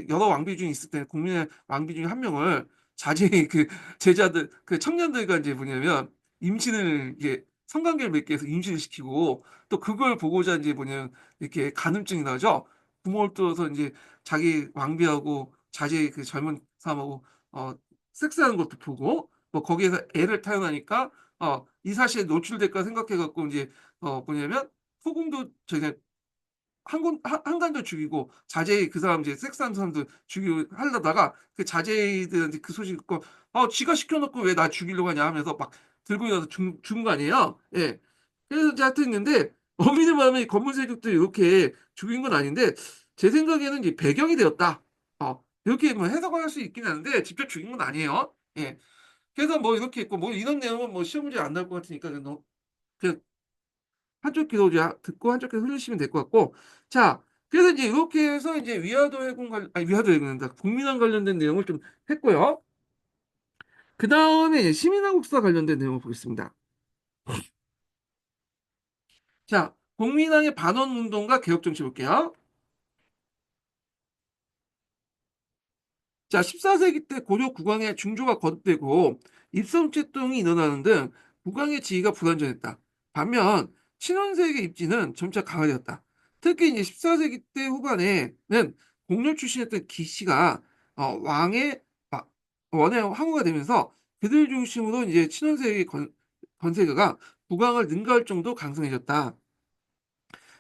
[SPEAKER 1] 여러 왕비 중에 있을 때 국민의 왕비 중에 한 명을 자제의 그 제자들 그 청년들과 이제 뭐냐면 임신을 이게 성관계를 맺게 해서 임신을 시키고 또 그걸 보고자 이제 뭐냐면 이렇게 간음증이 나죠. 부모를 뚫어서 이제 자기 왕비하고 자제의 그 젊은 사람하고 어 섹스하는 것도 보고 뭐 거기에서 애를 태어나니까 이 사실에 노출될까 생각해 갖고 이제 뭐냐면 후궁도 저기 한간도 죽이고 자제의 그 사람 이제 섹스하는 사람도 죽이고 하려다가 그 자제들한테 그 소식 듣고 지가 시켜놓고 왜 나 죽이려고 하냐 하면서 막 들고 일어나서 죽은 거 아니에요. 예. 그래서 이제 하여튼 있는데 어미의 마음에 검은세력도 이렇게 죽인 건 아닌데 제 생각에는 이제 배경이 되었다. 이렇게 뭐 해석을 할 수 있긴 하는데 직접 죽인 건 아니에요. 예. 그래서 뭐 이렇게 있고 뭐 이런 내용은 뭐 시험 문제 안 나올 것 같으니까 그냥 한쪽 귀로 이제 듣고 한쪽 귀로 흘리시면 될 것 같고. 자, 그래서 이제 이렇게 해서 이제 위화도 해군 아니 위화도 해군입니다. 국민왕 관련된 내용을 좀 했고요. 그 다음에 시민왕국사 관련된 내용을 보겠습니다. 자, 국민왕의 반원운동과 개혁정치 볼게요. 자, 14세기 때 고려 국왕의 중조가 거듭되고 입성활동이 일어나는 등 국왕의 지위가 불완전했다. 반면 친원세력의 입지는 점차 강화되었다. 특히 이제 14세기 때 후반에는 공렬 출신이었던 기씨가 왕의 원의 황후가 되면서 그들 중심으로 이제 친원세력의 건세가 국왕을 능가할 정도 강성해졌다.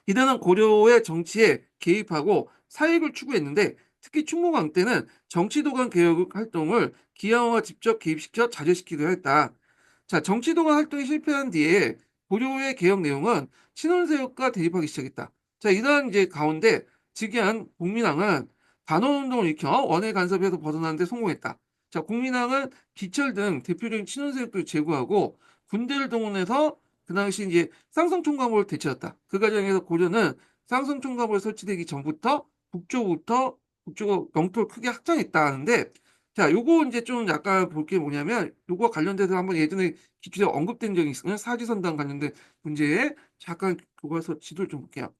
[SPEAKER 1] 이들은 고려의 정치에 개입하고 사익을 추구했는데 특히 충무광 때는 정치도관 개혁 활동을 기하와 직접 개입시켜 자제시키기도 했다. 자, 정치도관 활동이 실패한 뒤에 고려의 개혁 내용은 친원세력과 대립하기 시작했다. 자, 이러한 이제 가운데 즉위한 공민왕은 반원운동을 일으켜 원의 간섭에서 벗어나는 데 성공했다. 자, 공민왕은 기철 등 대표적인 친원세력들을 제거하고 군대를 동원해서 그 당시 이제 쌍성총괄부를 되찾았다. 그 과정에서 고려는 쌍성총괄부가 설치되기 전부터 북쪽 영토를 크게 확장했다 하는데, 자, 요거 이제 좀 약간 볼 게 뭐냐면 요거 관련돼서 한번 예전에 기초에 언급된 적이 있으면 사지선당 관련된 문제에 잠깐 교과서 지도를 좀 볼게요.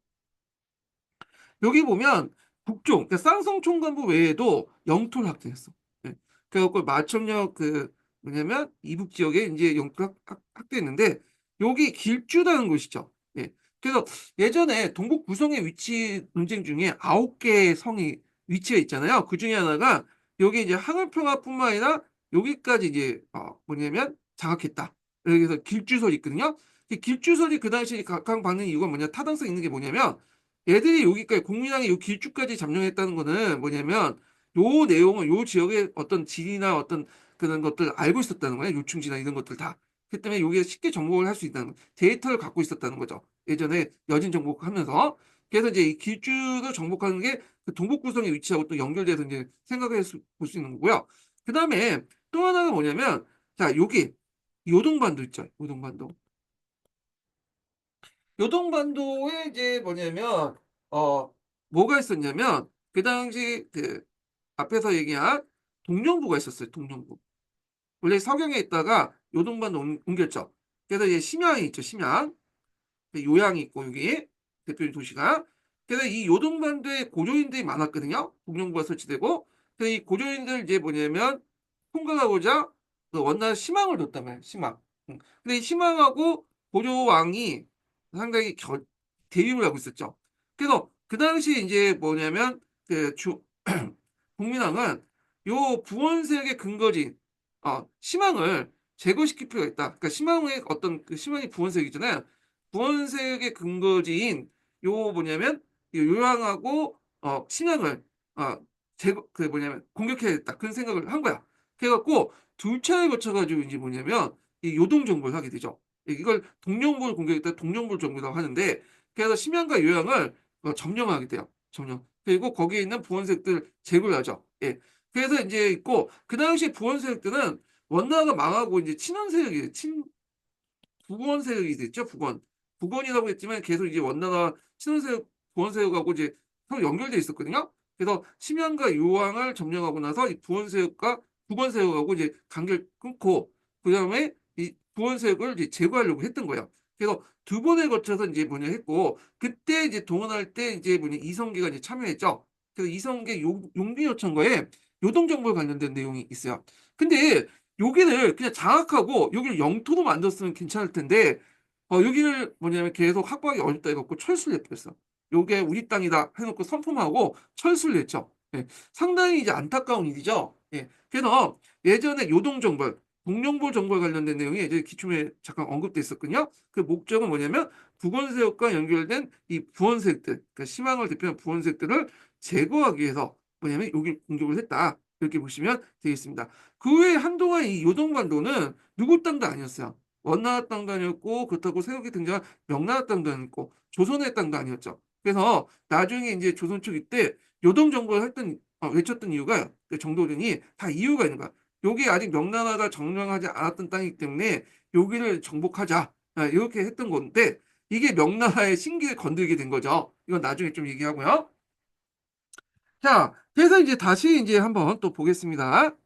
[SPEAKER 1] 여기 보면 북쪽, 그러니까 쌍성총관부 외에도 영토를 확대했어. 예. 그래갖고 마천역 뭐냐면 이북 지역에 이제 영토가 확대했는데 여기 길주라는 곳이죠. 예. 그래서 예전에 동북 구성의 위치 논쟁 중에 9개의 성이 위치가 있잖아요. 그 중에 하나가 여기 이제 항을평화뿐만 아니라 여기까지 이제 뭐냐면 장악했다. 여기서 길주설이 있거든요. 이 길주설이 그 당시에 각광받는 이유가 뭐냐, 타당성 있는 게 뭐냐면 얘들이 여기까지 국민왕이 요 길쭉까지 점령했다는 거는 뭐냐면 요 내용을 요 지역의 어떤 지리나 어떤 그런 것들 알고 있었다는 거예요. 요충지나 이런 것들 다. 그 때문에 여기에 쉽게 정복을 할 수 있다는 데이터를 갖고 있었다는 거죠. 예전에 여진 정복하면서. 그래서 이제 이 길쭉을 정복하는 게 그 동북 구성의 위치하고 또 연결돼서 이제 생각해 볼 수 있는 거고요. 그 다음에 또 하나가 뭐냐면 자, 여기 요동반도 있죠. 요동반도. 요동반도에 이제 뭐냐면 어 뭐가 있었냐면 그 당시 그 앞에서 얘기한 동령부가 있었어요. 동령부. 원래 서경에 있다가 요동반도 옮겼죠. 그래서 이제 심양이 있죠. 심양. 요양이 있고 여기 대표적인 도시가. 그래서 이 요동반도에 고조인들이 많았거든요. 동령부가 설치되고. 그래서 이 고조인들 이제 뭐냐면 통과하고자 그 원나라 심항을 뒀단 말이에요. 심항. 근데 이 심항하고 고조 왕이 상당히 대립을 하고 있었죠. 그래서 그 당시 이제 뭐냐면 국민왕은 요 부원세력의 근거지 심항을 제거시킬 필요가 있다. 그러니까 심항의 어떤 그 심항이 부원세력이잖아요. 부원세력의 근거지인 요 뭐냐면 요양하고 심항을 제거 그 뭐냐면 공격해야겠다. 그런 생각을 한 거야. 그래갖고 둘 차례 거쳐가지고 이제 뭐냐면 이 요동 정벌을 하게 되죠. 이걸 동령부를 공격했다. 동령부 정부라고 하는데 그래서 심양과 요양을 점령하게 돼요. 점령. 그리고 거기에 있는 부원색들 제거를 하죠. 예. 그래서 이제 있고 그 당시 부원세력들은 원나라가 망하고 이제 친원 세력이 북원 세력이 됐죠. 북원이라고 했지만 계속 이제 원나라 친원 세력 부원 세력하고 이제 서로 연결돼 있었거든요. 그래서 심양과 요왕을 점령하고 나서 이 부원 세력과 북원 세력하고 이제 관계를 끊고 그다음에 이 부원 세력을 이제 제거하려고 했던 거예요. 그래서 두 번에 거쳐서 이제 뭐냐 했고 그때 이제 동원할 때 이제 뭐냐 이성계가 이제 참여했죠. 그래서 이성계 용비 요청과에 요동정보에 관련된 내용이 있어요. 근데 여기를 그냥 장악하고 여기를 영토로 만들었으면 괜찮을 텐데 여기를 뭐냐면 계속 확보하기 어렵다 해갖고 철수를 했겠어. 요게 우리 땅이다 해놓고 선포하고 철수를 했죠. 예, 상당히 이제 안타까운 일이죠. 예, 그래서 예전에 요동정벌, 동령보 정벌 관련된 내용이 이제 기초에 잠깐 언급돼 있었거든요. 그 목적은 뭐냐면 북원세력과 연결된 이 부원세력들, 그러니까 희망을 대표하는 부원세력들을 제거하기 위해서 뭐냐면 여기 공격을 했다. 이렇게 보시면 되겠습니다. 그 외에 한동안 이 요동반도는 누구 땅도 아니었어요. 원나라 땅도 아니었고 그렇다고 새롭게 등장한 명나라 땅도 아니었고 조선의 땅도 아니었죠. 그래서 나중에 이제 조선 초기 때 요동 정벌을 외쳤던 이유가 그 정도전이 다 이유가 있는 거야. 여기 아직 명나라가 점령하지 않았던 땅이기 때문에 여기를 정복하자 이렇게 했던 건데 이게 명나라의 신기를 건들게 된 거죠. 이건 나중에 좀 얘기하고요. 자, 그래서 이제 다시 이제 한번 또 보겠습니다.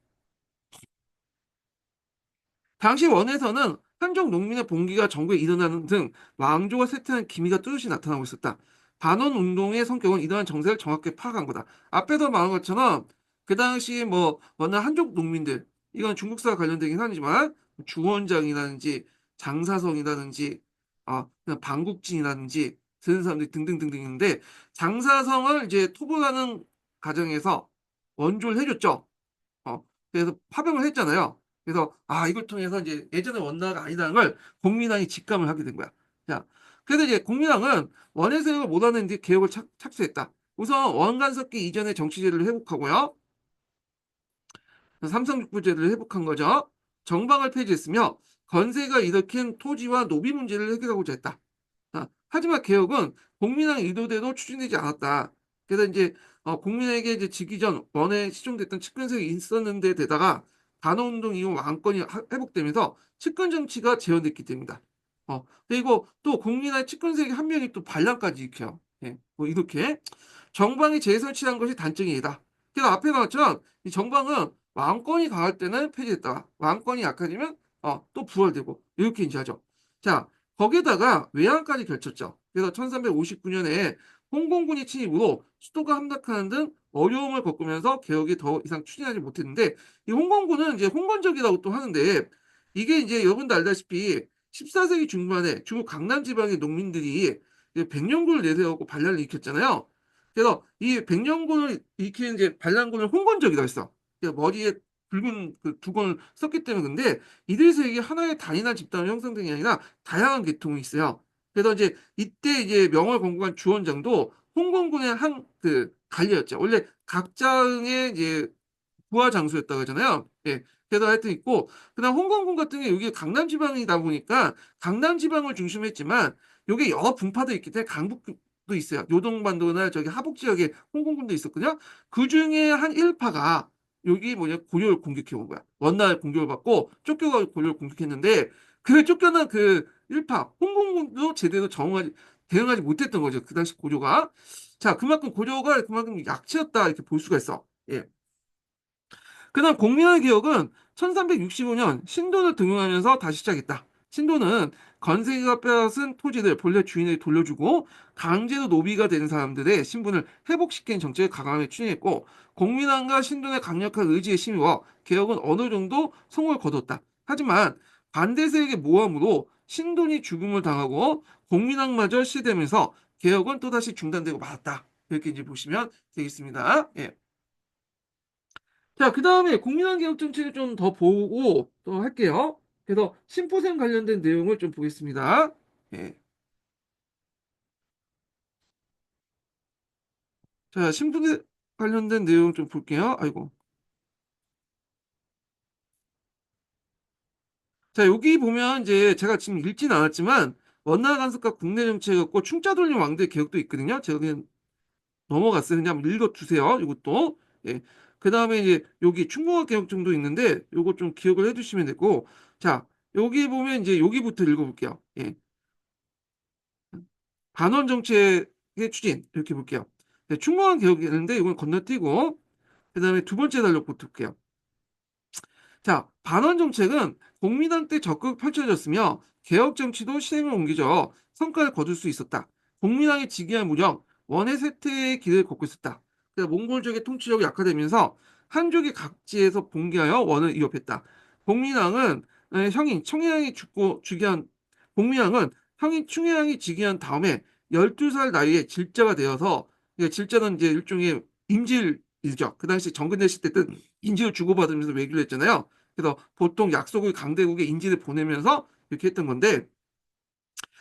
[SPEAKER 1] 당시 원에서는 한족 농민의 봉기가 전국에 일어나는 등 왕조가 쇠퇴한 기미가 뚜렷이 나타나고 있었다. 반원 운동의 성격은 이러한 정세를 정확히 파악한 거다. 앞에도 말한 것처럼 그 당시 뭐 워낙 한족 농민들 이건 중국사와 관련되긴 하지만 주원장이라든지 장사성이라든지 그냥 방국진이라든지 드는 사람들이 등등등등 있는데 장사성을 이제 토벌하는 과정에서 원조를 해줬죠. 그래서 파병을 했잖아요. 그래서 이걸 통해서 이제 예전에 원나라가 아니라는 걸 공민왕이 직감을 하게 된 거야. 자, 그래서 이제 공민왕은 원의 세력을 못하는 뒤 개혁을 착수했다. 우선 원간섭기 이전의 정치제를 회복하고요. 삼성육부제를 회복한 거죠. 정방을 폐지했으며 건세가 일으킨 토지와 노비 문제를 해결하고자 했다. 하지만 개혁은 공민왕 의도대로 추진되지 않았다. 그래서 이제 국민에게 이제 지기 전 원에 시종됐던 측근세력이 있었는데 대다가 단오운동 이후 왕권이 회복되면서 측근 정치가 재현됐기 때문이다. 그리고 또 국민의 측근세력 한 명이 또 반란까지 일으켜요. 예, 뭐 이렇게 정방이 재설치한 것이 단적이다. 그래서 앞에 나왔지만 이 정방은 왕권이 강할 때는 폐지했다가 왕권이 약해지면 또 부활되고 이렇게 이제 하죠. 자, 거기에다가 외환까지 겹쳤죠. 그래서 1359년에 홍공군이 침입으로 수도가 함락하는 등 어려움을 겪으면서 개혁이 더 이상 추진하지 못했는데 이 홍공군은 이제 홍건적이라고 또 하는데 이게 이제 여러분도 알다시피 14세기 중반에 중국 강남 지방의 농민들이 백령군을 내세우고 반란을 일으켰잖아요. 그래서 이 백령군을 일으키는 이제 반란군을 홍건적이라고 했어. 머리에 붉은 그 두건을 썼기 때문에 근데 이들에서 이게 하나의 단일한 집단으로 형성된 게 아니라 다양한 계통이 있어요. 그래서 이제 이때 이제 명월 건국한 주원장도 홍건군의 한 그 관리였죠. 원래 각장의 이제 부하 장수였다고 하잖아요. 예. 그래서 하여튼 있고, 그다음 홍건군 같은 게 여기 강남 지방이다 보니까 강남 지방을 중심으로 했지만 여기 여러 분파도 있기 때문에 강북도 있어요. 요동반도나 저기 하북 지역에 홍건군도 있었거든요. 그 중에 한 일파가 여기 뭐냐 고려를 공격해 온 거야. 원나라의 공격을 받고 쫓겨가 고려를 공격했는데 그 쫓겨난 그 일파 홍건군도 제대로 대응하지 못했던 거죠. 그 당시 고려가. 자, 그만큼 고려가 그만큼 약체였다 이렇게 볼 수가 있어. 예. 그다음 공민의 개혁은 1365년 신돈을 등용하면서 다시 시작했다. 신돈은 건세가 빼앗은 토지를 본래 주인에게 돌려주고 강제로 노비가 된 사람들의 신분을 회복시키는 정책을 과감하게 추진했고 공민왕과 신돈의 강력한 의지에 힘입어 개혁은 어느 정도 성공을 거뒀다. 하지만 반대 세력의 모함으로 신돈이 죽음을 당하고 공민왕마저 시되면서 개혁은 또다시 중단되고 말았다. 이렇게 이제 보시면 되겠습니다. 예. 자, 그 다음에 국민환경 정책을 좀 더 보고 또 할게요. 그래서 심포생 관련된 내용을 좀 보겠습니다. 예. 자, 심포생 관련된 내용 좀 볼게요. 아이고. 자, 여기 보면 이제 제가 지금 읽진 않았지만 원나라 간섭과 국내 정책이었고 충짜 돌림 왕대 개혁도 있거든요. 제가 그냥 넘어갔어요. 그냥 한번 읽어주세요. 이것도. 예. 그 다음에 이제 여기 충무화 개혁 정도 있는데 요거 좀 기억을 해두시면 되고 자, 여기 보면 이제 여기부터 읽어볼게요. 예. 반원 정책의 추진 이렇게 볼게요. 네, 충분한 개혁이었는데 이건 건너뛰고 그다음에 두 번째 달력 볼게요. 자, 반원 정책은 공민당 때 적극 펼쳐졌으며 개혁 정치도 실행을 옮기죠. 성과를 거둘 수 있었다. 공민당의 즉위한 무렵 원의 쇠퇴의 길을 걷고 있었다. 그래서 몽골족의 통치력이 약화되면서 한족이 각지에서 봉기하여 원을 위협했다. 공민왕은 형인 청해왕이 죽고 즉위한 공민왕은 형인 충해왕이 즉위한 다음에 12살 나이에 질자가 되어서 질자는 이제 일종의 임질이죠. 그 당시 정근대 때든 인지를 주고받으면서 외교를 했잖아요. 그래서 보통 약속을 강대국에 인지를 보내면서 이렇게 했던 건데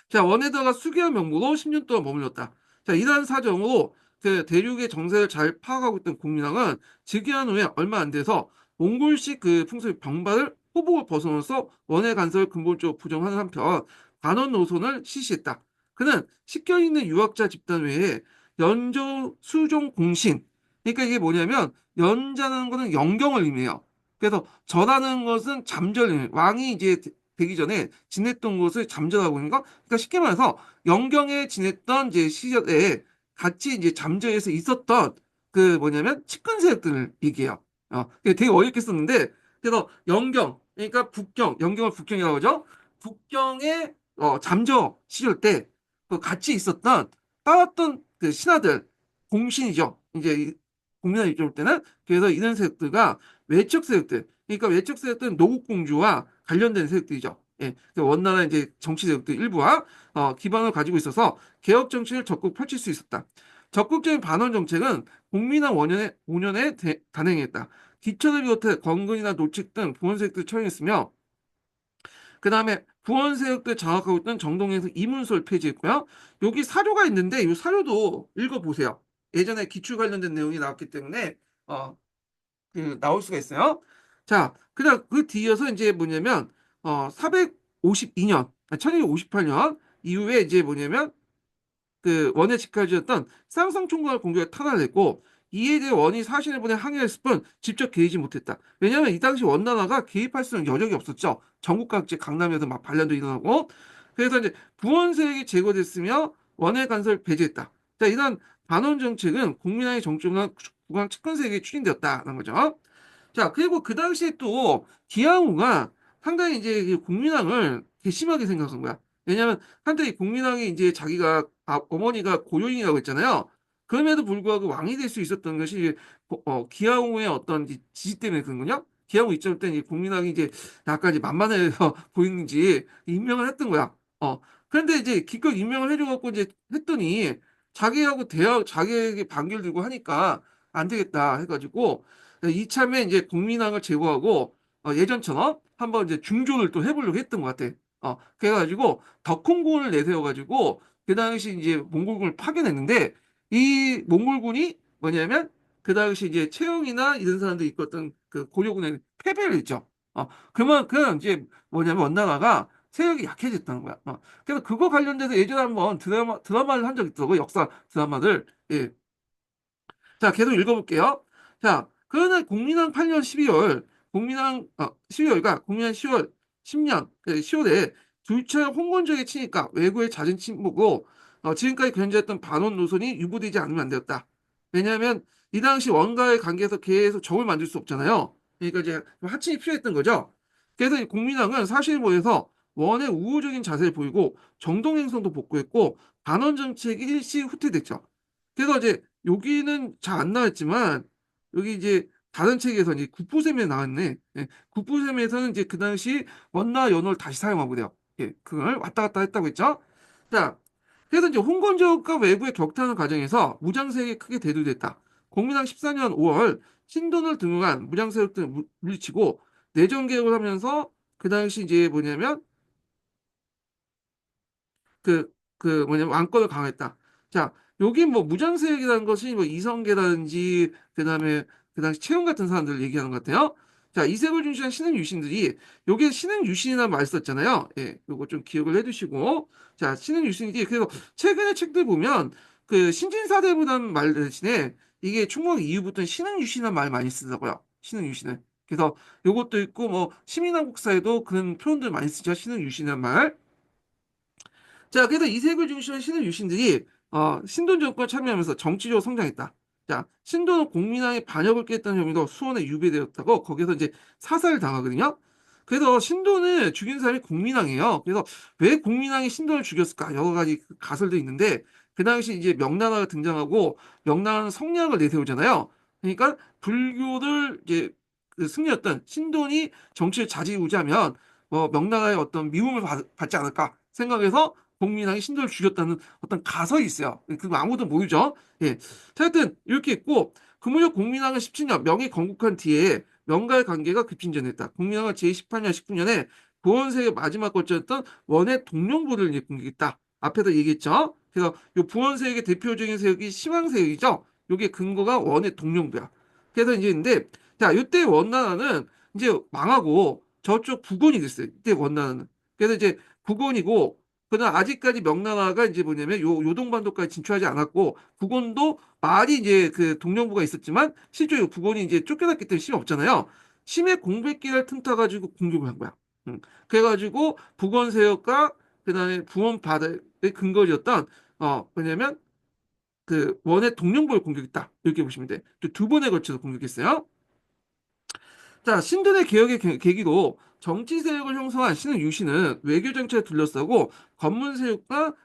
[SPEAKER 1] 자, 원에다가 수기한 명목으로 10년 동안 머물렀다. 자, 이러한 사정으로 그 대륙의 정세를 잘 파악하고 있던 국민왕은 즉위한 후에 얼마 안 돼서 몽골식 그 풍습 병발을 호복을 벗어나서 원의 간섭을 근본적으로 부정하는 한편 반원 노선을 실시했다. 그는 식견 있는 유학자 집단 외에 연조, 수종, 공신 그러니까 이게 뭐냐면 연자는 거는 영경을 의미해요. 그래서 절하는 것은 잠절, 왕이 이제 되기 전에 지냈던 곳을 잠적하고 있는 거. 그러니까 쉽게 말해서 영경에 지냈던 이제 시절에 같이 이제 잠적해서 있었던 그 뭐냐면 측근 세력들을 얘기해요. 되게 어렵게 썼는데 그래서 영경 그러니까 북경 영경을 북경이라고 하죠. 북경의 잠적 시절 때 그 같이 있었던 따랐던 그 신하들 공신이죠. 이제 공민왕 입장일 때는 그래서 이런 세력들과 외척 세력들 그러니까 외척 세력들은 노국공주와 관련된 세력들이죠. 예, 그 원나라 이제 정치 세력들 일부와 기반을 가지고 있어서 개혁 정책을 적극 펼칠 수 있었다. 적극적인 반원 정책은 공민왕 5년에 단행했다. 기초를 비롯해 건근이나 노칙 등 부원 세력들을 처형했으며 그 다음에 부원 세력들 장악하고 있던 정동에서 이문소를 폐지했고요. 여기 사료가 있는데 이 사료도 읽어보세요. 예전에 기출 관련된 내용이 나왔기 때문에 어, 나올 수가 있어요. 자, 그다음 그 뒤이어서 이제 뭐냐면 452년, 1258년 이후에 이제 뭐냐면 그 원의 직하주였던 쌍성총괄 공격에 탄압했고 이에 대해 원이 사신을 보내 항의했을 뿐 직접 개입지 못했다. 왜냐하면 이 당시 원나라가 개입할 수 있는 여력이 없었죠. 전국 각지 강남에서 막 반란도 일어나고 그래서 이제 부원 세력이 제거됐으며 원의 간섭을 배제했다. 자, 이런 반원 정책은 국민왕의 정점과 국왕 측근 세력이 추진되었다는 거죠. 자, 그리고 그 당시에 또 기양후가 상당히 이제 이 국민왕을 괘씸하게 생각한 거야. 왜냐하면 한때 이 국민왕이 이제 자기가 어머니가 고요인이라고 했잖아요. 그럼에도 불구하고 왕이 될 수 있었던 것이 기양후의 어떤 지지 때문에 그런 거냐? 기양후 입장 때는 이 국민왕이 이제 약간 이제 만만해서 보이는지 임명을 했던 거야. 그런데 이제 기껏 임명을 해줘갖고 이제 했더니 자기하고 자기에게 반기를 들고 하니까 안 되겠다 해가지고 이참에 이제 국민왕을 제거하고 예전처럼 한번 이제 중조를 또 해보려고 했던 것 같아. 그래가지고 덕홍군을 내세워가지고 그 당시 이제 몽골군을 파견했는데 이 몽골군이 뭐냐면 그 당시 이제 최영이나 이런 사람들이 있었던 그 고려군에 패배를 했죠. 그만큼 이제 뭐냐면 원나라가 세력이 약해졌다는 거야. 그래서 그거 관련돼서 예전에 한번 드라마를 한 적 있더라고 역사 드라마들. 예. 자, 계속 읽어볼게요. 자, 그러나 국민왕 8년 12월, 12월과 국민왕 10월, 10년, 10월에 둘째 홍건적의 치니까 외구의 잦은 침묵고, 지금까지 견제했던 반원 노선이 유보되지 않으면 안 되었다. 왜냐하면 이 당시 원과의 관계에서 계속 적을 만들 수 없잖아요. 그러니까 이제 하친이 필요했던 거죠. 그래서 이 국민왕은 사실모에서 원의 우호적인 자세를 보이고 정동 행성도 복구했고 반원 정책이 일시 후퇴됐죠. 그래서 이제 여기는 잘 안 나왔지만 여기 이제 다른 책에서 이제 국부셈에 나왔네. 예, 국부셈에서는 이제 그 당시 원나 연호를 다시 사용하고 돼요. 예, 그걸 왔다 갔다 했다고 했죠. 자, 그래서 이제 홍건적과 외부의 격퇴하는 과정에서 무장세력이 크게 대두됐다. 공민왕 14년 5월 신돈을 등용한 무장세력들을 물리치고 내정 개혁을 하면서 그 당시 이제 뭐냐면 뭐냐면 왕권을 강화했다. 자, 여기 뭐 무장세력이라는 것이 뭐 이성계라든지 그다음에 그 당시 채용 같은 사람들을 얘기하는 것 같아요. 자, 이색을 중시한 신흥 유신들이 여기에 신흥 유신이라는 말 썼잖아요. 예, 요거 좀 기억을 해두시고 자, 신흥 유신들이 그래서 최근의 책들 보면 그 신진사대부라는 말 대신에 이게 충무공 이후부터 신흥 유신이라는 말 많이 쓰더라고요. 신흥 유신을. 그래서 요것도 있고 뭐 시민한국사에도 그런 표현들 많이 쓰죠. 신흥 유신이라는 말. 자, 그래서 이색을 중심한 신흥 유신들이 신돈 정권에 참여하면서 정치적으로 성장했다. 자, 신돈은 공민왕의 반역을 깼다는 혐의로 수원에 유배되었다고 거기서 이제 사살을 당하거든요. 그래서 신돈을 죽인 사람이 공민왕이에요. 그래서 왜 공민왕이 신돈을 죽였을까? 여러 가지 가설도 있는데 그 당시 이제 명나라가 등장하고 명나라는 성리학을 내세우잖아요. 그러니까 불교를 이제 그 승리했던 신돈이 정치를 좌지우지하면 명나라의 어떤 미움을 받지 않을까 생각해서 공민왕이 신도를 죽였다는 어떤 가설이 있어요. 그거 아무도 모르죠. 예. 자, 하여튼 이렇게 있고 그 무렵 공민왕은 17년 명이 건국한 뒤에 명가의 관계가 급진전했다. 공민왕은 제18년, 19년에 부원세의 마지막 거점이었던 원의 동령부를 이제 공격했다. 앞에서 얘기했죠. 그래서 이 부원세력의 대표적인 세력이 시황세력이죠. 이게 근거가 원의 동령부야. 그래서 이제 근데 자, 이때 원나라는 이제 망하고 저쪽 북원이 됐어요. 이때 원나라는. 그래서 이제 북원이고 그러나 아직까지 명나라가 이제 뭐냐면 요동반도까지 진출하지 않았고 북원도 말이 이제 그 동령부가 있었지만 실제로 북원이 이제 쫓겨났기 때문에 힘이 없잖아요. 심해 공백기를 틈타 가지고 공격을 한 거야. 그래가지고 북원세력과 그다음에 부원바다의 근거리였던 뭐냐면 그 원의 동령부를 공격했다 이렇게 보시면 돼. 또 두 번에 걸쳐서 공격했어요. 자, 신들의 개혁의 계기로 정치 세력을 형성한 신흥 유신은 외교 정책을 둘러싸고 검문 세력과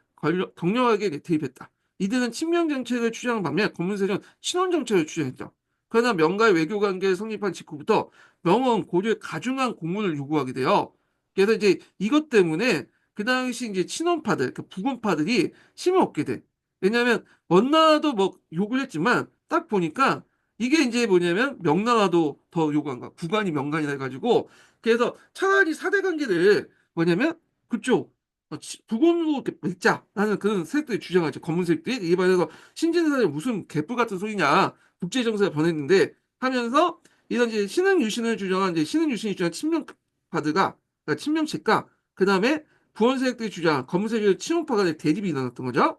[SPEAKER 1] 격렬하게 대립했다. 이들은 친명 정책을 주장한 반면 검문 세력은 친원 정책을 주장했죠. 그러나 명가의 외교 관계를 성립한 직후부터 명은 고려의 가중한 공문을 요구하게 돼요. 그래서 이제 이것 때문에 그 당시 이제 친원파들, 그 부건파들이 힘을 얻게 돼. 왜냐하면 원나라도 뭐 욕을 했지만 딱 보니까 이게 이제 뭐냐면 명나라도 더 요구한 거야. 구간이 명간이라 해가지고 그래서 차라리 사대 관계를 뭐냐면 그쪽 북원으로 이렇게 맺자라는 그런 세력들이 주장하죠. 검은 세력들이 이에 반해서 신진사는 무슨 개뿔 같은 소리냐 국제 정세가 변했는데 하면서 이런 이제 신흥 유신을 주장한 이제 신흥 유신이 주장한 친명파드가 그러니까 친명책과 그 다음에 부원 세력들이 주장한 검은 세력의 친원파가 대립이 일어났던 거죠.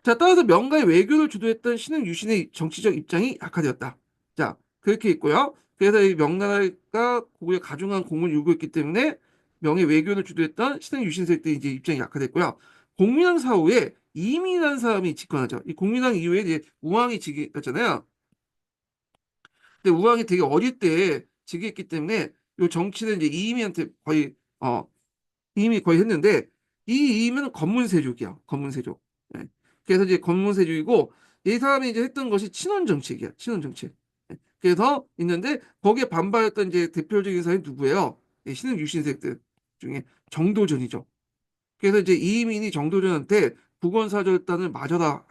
[SPEAKER 1] 자, 따라서 명가의 외교를 주도했던 신흥 유신의 정치적 입장이 약화되었다. 자, 그렇게 있고요. 그래서 이 명나라가 고구려 가중한 공을 요구했기 때문에 명의 외교를 주도했던 신흥 유신 세력들의 이제 입장이 약화됐고요. 공민왕 사후에 이민이라는 사람이 집권하죠. 이 공민왕 이후에 이제 우왕이 즉위했잖아요. 근데 우왕이 되게 어릴 때 즉위했기 때문에 이 정치는 이제 이민한테 거의 이미 거의 했는데 이 이임은 검문세족이야. 검문세족. 예. 그래서 이제 검문세족이고 이 사람이 이제 했던 것이 친원 정책이야. 친원 정책. 예. 그래서 있는데 거기에 반발했던 이제 대표적인 사람이 누구예요? 예, 신흥 유신세들 중에 정도전이죠. 그래서 이제 이민이 정도전한테 국원사절단을 맞아라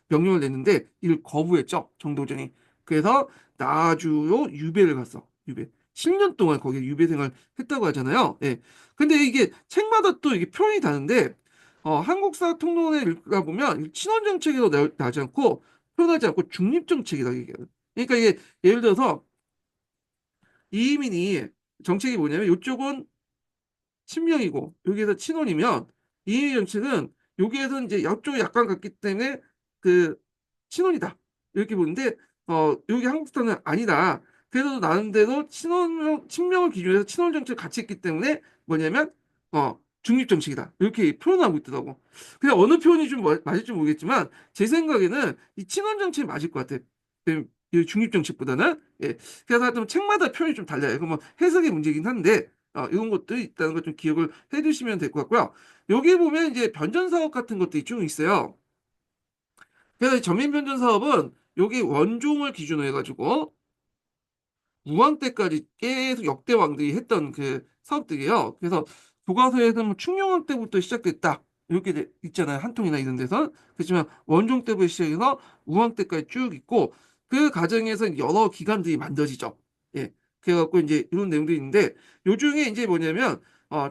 [SPEAKER 1] 명령을 냈는데 이를 거부했죠. 정도전이. 그래서 나주로 유배를 갔어. 유배. 10년 동안 거기에 유배 생활 했다고 하잖아요. 예. 근데 이게 책마다 또 이게 표현이 다른데 한국사 통론에 읽다 보면 친원 정책으로 나지 않고 표현하지 않고 중립 정책이다 이게. 그러니까 이게 예를 들어서 이민이 정책이 뭐냐면 이쪽은 친명이고 여기에서 친원이면 이의 정책은 여기에서 이제 옆쪽이 약간 같기 때문에 그 친원이다 이렇게 보는데 여기 한국 스타는 아니다. 그래도 나름대로 친명을 기준으로 해서 친원 정책을 같이 했기 때문에 뭐냐면 중립 정책이다 이렇게 표현하고 있더라고. 그냥 어느 표현이 좀 맞을지 모르겠지만 제 생각에는 이 친원 정책이 맞을 것 같아. 이 중립 정책보다는 예. 그래서 하여튼 책마다 표현이 좀 달라요. 그뭐 해석의 문제긴 한데 이런 것도 있다는 걸 좀 기억을 해두시면 될 것 같고요. 여기 보면 이제 변전 사업 같은 것들이 좀 있어요. 그래서 이 전면 변전 사업은 여기 원종을 기준으로 해가지고 무왕 때까지 계속 역대 왕들이 했던 그 사업들이에요. 그래서 교과서에서는 뭐 충녕왕 때부터 시작됐다. 이렇게 있잖아요. 한통이나 이런 데서. 그렇지만 원종 때부터 시작해서 우왕 때까지 쭉 있고 그 과정에서 여러 기관들이 만들어지죠. 예. 그래갖고 이제 이런 내용들이 있는데 요 중에 이제 뭐냐면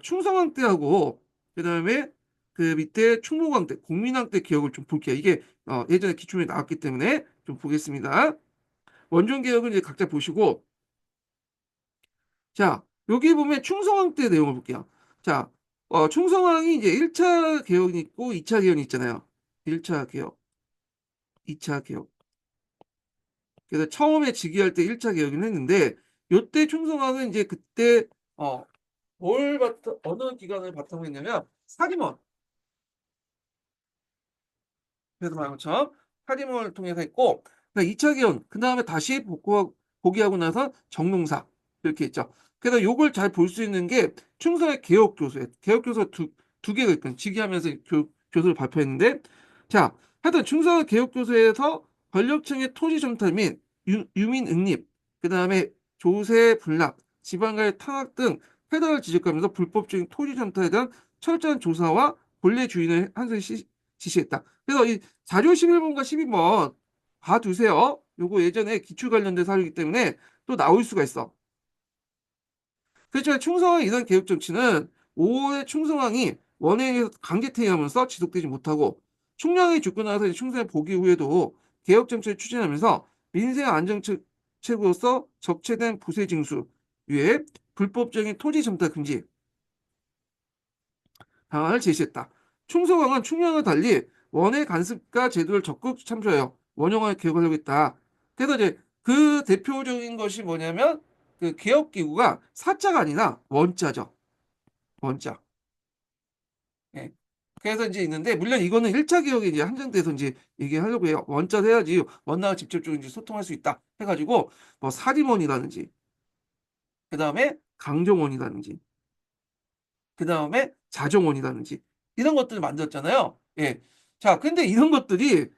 [SPEAKER 1] 충성왕 때하고 그다음에 그 밑에 충무왕 때, 공민왕 때 기억을 좀 볼게요. 이게 예전에 기출문에 나왔기 때문에 좀 보겠습니다. 원종 개혁은 이제 각자 보시고 자, 여기 보면 충성왕 때 내용을 볼게요. 자, 충성왕이 이제 1차 개혁이 있고 2차 개혁이 있잖아요. 1차 개혁, 2차 개혁. 그래서 처음에 즉위할 때 1차 개혁을 했는데, 요때 충성왕은 이제 그때, 어느 기관을 바탕으로 했냐면, 사기문. 그래서 말한 것처럼 사기문을 통해서 했고, 2차 개혁, 그 다음에 다시 복귀하고 나서 정농사. 이렇게 했죠. 그래서 요걸 잘 볼 수 있는 게 충성의 개혁교수에 개혁교수 두 개가 있거든요. 직위하면서 교수를 발표했는데 자 하여튼 충성의 개혁교수에서 권력층의 토지 점탈 및 유민 응립 그다음에 조세 불납 지방과의 탄압 등 폐단을 지적하면서 불법적인 토지 점탈에 대한 철저한 조사와 본래 주인을 한선 지시했다. 그래서 이 자료 11번과 12번 봐두세요. 요거 예전에 기출 관련된 사료이기 때문에 또 나올 수가 있어. 그렇지만 충성왕의 이런 개혁 정치는 5의 충성왕이 원해에서 강제 퇴위하면서 지속되지 못하고 충량이 죽고 나서 충성의 복위 후에도 개혁 정책을 추진하면서 민생 안정책으로서 적체된 부세 징수 위에 불법적인 토지 점탈 금지 방안을 제시했다. 충성왕은 충량과 달리 원의 간섭과 제도를 적극 참조하여 원형화에 개혁하려고 했다. 그래서 이제 그 대표적인 것이 뭐냐면 그 개업기구가 사자가 아니라 원자죠. 원자. 예. 그래서 이제 있는데, 물론 이거는 1차 개혁이 이제 한정돼서 이제 얘기하려고 해요. 원자로 해야지 원나와 직접적으로 이제 소통할 수 있다. 해가지고, 뭐 사림원이라든지, 그 다음에 강정원이라든지, 그 다음에 자정원이라든지, 이런 것들을 만들었잖아요. 예. 자, 근데 이런 것들이,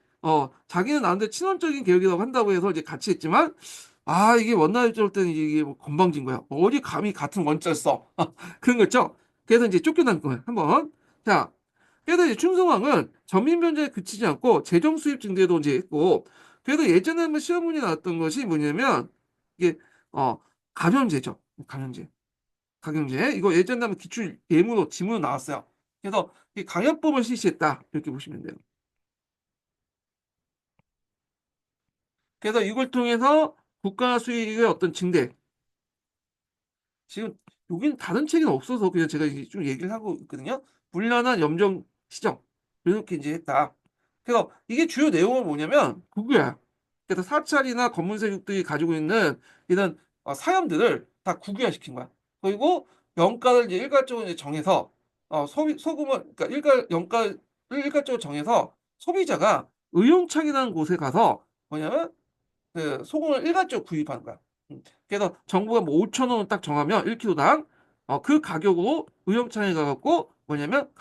[SPEAKER 1] 자기는 나름대로 친원적인 개혁이라고 한다고 해서 이제 같이 했지만, 아, 이게 원나라 입장일 때는 이게 뭐 건방진 거야. 어디 감히 같은 원자를 써. 그런 거 있죠? 그래서 이제 쫓겨난 거예요. 한번. 자, 그래서 이제 충성왕은 전민 변제에 그치지 않고 재정 수입 증대도 이제 했고, 그래도 예전에 한번 시험 문제 나왔던 것이 뭐냐면, 이게, 가면제죠. 가면제. 강경제. 이거 예전에 한번 기출 예문으로 지문으로 나왔어요. 그래서 이 강연법을 실시했다. 이렇게 보시면 돼요. 그래서 이걸 통해서 국가 수익의 어떤 증대, 지금 여기는 다른 책은 없어서 그냥 제가 이제 좀 얘기를 하고 있거든요. 불란한 염정 시정 이렇게 이제 했다. 그래서 이게 주요 내용은 뭐냐면 국유야. 그래서 사찰이나 검문세력들이 가지고 있는 이런 사염들을 다 국유화시킨 거야. 그리고 영가를 이제 일괄적으로 이제 정해서 소금을 그러니까 영가를 일괄적으로 정해서 소비자가 의용창이라는 곳에 가서 뭐냐면 그 소금을 일괄적으로 구입하는 거야. 그래서 정부가 뭐 5천 원을 딱 정하면 1kg당 그 가격으로 의용창에 가갖고 뭐냐면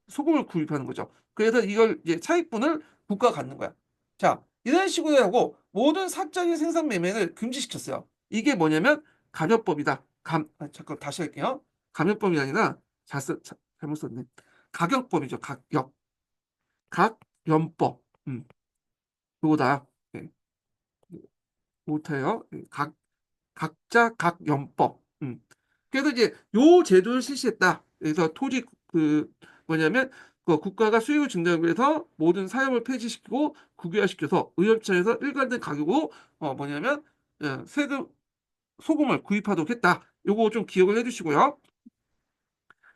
[SPEAKER 1] 소금을 구입하는 거죠. 그래서 이걸 이제 차익분을 국가가 갖는 거야. 자, 이런 식으로 하고 모든 사적인 생산 매매를 금지시켰어요. 이게 뭐냐면 감염법이다. 잠깐 다시 할게요. 감염법이 아니라 잘못 썼네. 가격법이죠. 각염법. 그거다. 네, 못해요. 각자 각연법. 그래서 이제 요 제도를 실시했다. 그래서 토지 뭐냐면 그 국가가 수익을 증대하기 위해서 모든 사업을 폐지시키고 국유화시켜서 의협차에서 일관된 가격으로 뭐냐면 세금 소금을 구입하도록 했다. 요거 좀 기억을 해주시고요.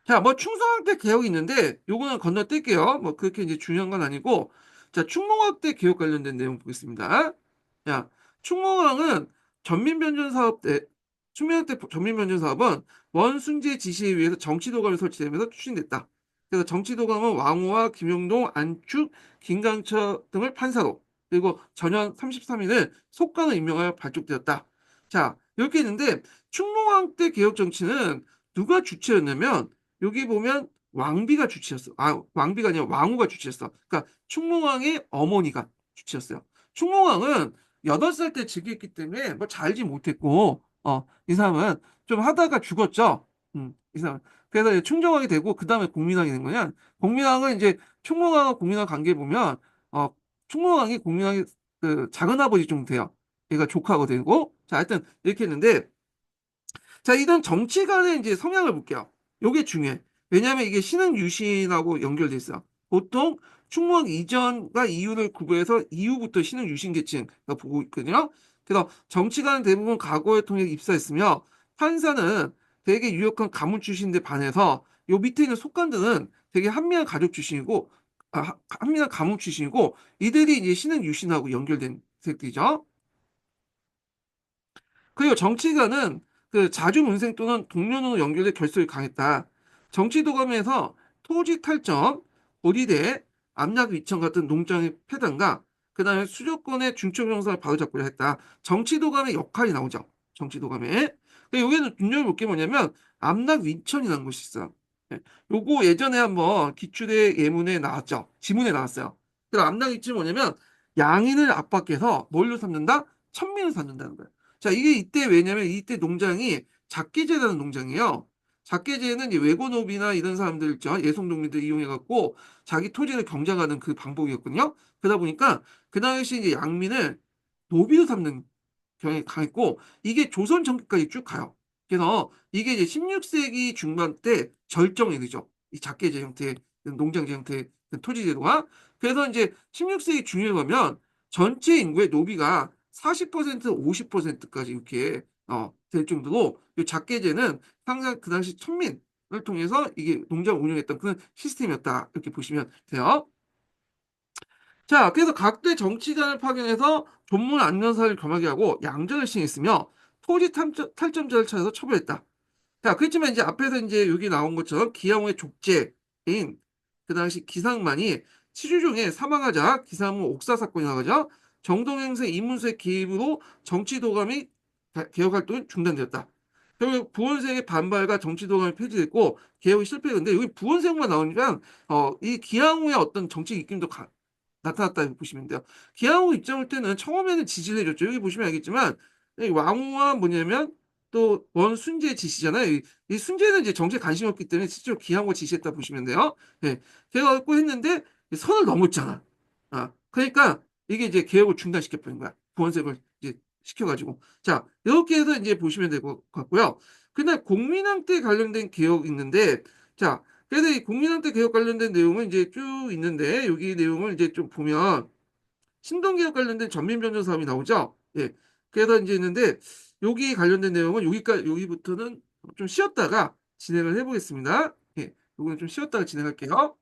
[SPEAKER 1] 자, 뭐 충성학대 개혁이 있는데 요거는 건너뛸게요. 뭐 그렇게 이제 중요한 건 아니고 자, 충무학대 개혁 관련된 내용 보겠습니다. 자, 충무왕은 전민변전 사업 때 충무학대 전민변전 사업은 원순재 지시에 의해서 정치도감이 설치되면서 추진됐다. 그래서 정치도감은 왕후와 김용동, 안축, 김강철 등을 판사로 그리고 전현 33인을 속관을 임명하여 발족되었다. 자, 이렇게 있는데 충무왕 때 개혁 정치는 누가 주체였냐면 여기 보면 왕비가 주치였어. 아, 왕비가 아니라 왕후가 주치였어. 그러니까 충무왕의 어머니가 주치였어요. 충무왕은 8살 때 즉위했기 때문에 뭐 잘 알지 못했고, 이 사람은 좀 하다가 죽었죠. 이 사람. 그래서 이제 충정왕이 되고, 그 다음에 공민왕이 된 거냐. 공민왕은 이제 충무왕과 공민왕 관계 보면, 충무왕이 공민왕의 그 작은 아버지 좀 돼요. 얘가 조카가 되고. 자, 하여튼 이렇게 했는데, 자, 이런 정치 간의 이제 성향을 볼게요. 요게 중요해. 왜냐하면 이게 신흥 유신하고 연결돼 있어. 보통 충무왕 이전과 이후를 구분해서 이후부터 신흥 유신 계층가 보고 있거든요. 그래서 정치가는 대부분 과거에 통해 입사했으며 판사는 되게 유력한 가문 출신인데 반해서 요 밑에 있는 속관들은 되게 한미한 가족 출신이고 한미한 가문 출신이고 이들이 이제 신흥 유신하고 연결된 색들이죠. 그리고 정치가는 그 자주문생 또는 동료로 연결돼 결속이 강했다. 정치도감에서 토지 탈점, 고리대, 암약 위청 같은 농장의 폐단과 그다음에 수도권의 중첩 정상을 바로잡고자 했다. 정치도감의 역할이 나오죠. 정치도감에. 근데 여기는 눈여겨볼 게 뭐냐면 암락 위천이라는 것이 있어요. 예. 요거 예전에 한번 기출의 예문에 나왔죠. 지문에 나왔어요. 그래서 암락 위천이 뭐냐면 양인을 압박해서 뭘로 삼는다? 천민을 삼는다는 거예요. 자, 이게 이때 왜냐면 이때 농장이 작계제라는 농장이에요. 작계제는 이제 외고노비나 이런 사람들 있죠. 예송농민들 이용해갖고 자기 토지를 경작하는 그 방법이었거든요. 그러다 보니까 그 당시 이제 양민을 노비로 삼는 경향이 강했고 이게 조선 전기까지 쭉 가요. 그래서 이게 이제 16세기 중반 때 절정이 되죠. 이 작계제 형태, 농장제 형태 토지 제도가. 그래서 이제 16세기 중에 가면 전체 인구의 노비가 40% 50%까지 이렇게 될 정도로 이 작계제는 항상 그 당시 천민을 통해서 이게 농장을 운영했던 그런 시스템이었다. 이렇게 보시면 돼요. 자, 그래서 각대 정치관을 파견해서 전문 안전사를 겸하게 하고 양전을 시행했으며 토지 탈점자를 찾아서 처벌했다. 자, 그렇지만 이제 앞에서 이제 여기 나온 것처럼 기양호의 족제인 그 당시 기상만이 치주종에 사망하자 기상후 옥사 사건이 나가자 정동행세 이문수의 개입으로 정치도감이 개혁활동이 중단되었다. 결국 부원생의 반발과 정치도감이 폐지됐고 개혁이 실패했는데 여기 부원생만 나오니까 이 기양호의 어떤 정치 입김도 나타났다 보시면 돼요. 기양호 입장일 때는 처음에는 지지를 해줬죠. 여기 보시면 알겠지만 이 왕후가 뭐냐면 또 원순재 지시잖아요. 이 순재는 이제 정치에 관심이 없기 때문에 실제로 기양호 지시했다 보시면 돼요. 예. 걔가 갖고 했는데 선을 넘었잖아. 그러니까 이게 이제 개혁을 중단시켜버린 거야. 부원색을 이제 시켜가지고. 자, 이렇게 해서 이제 보시면 될 것 같고요. 그날 공민왕대 관련된 개혁이 있는데, 자, 그래서 이 국민한테 개혁 관련된 내용은 이제 쭉 있는데 여기 내용을 이제 좀 보면 신동개혁 관련된 전민변경 사업이 나오죠. 예. 그래서 이제 있는데 여기 관련된 내용은 여기부터는 좀 쉬었다가 진행을 해보겠습니다. 예. 요거는 좀 쉬었다가 진행할게요.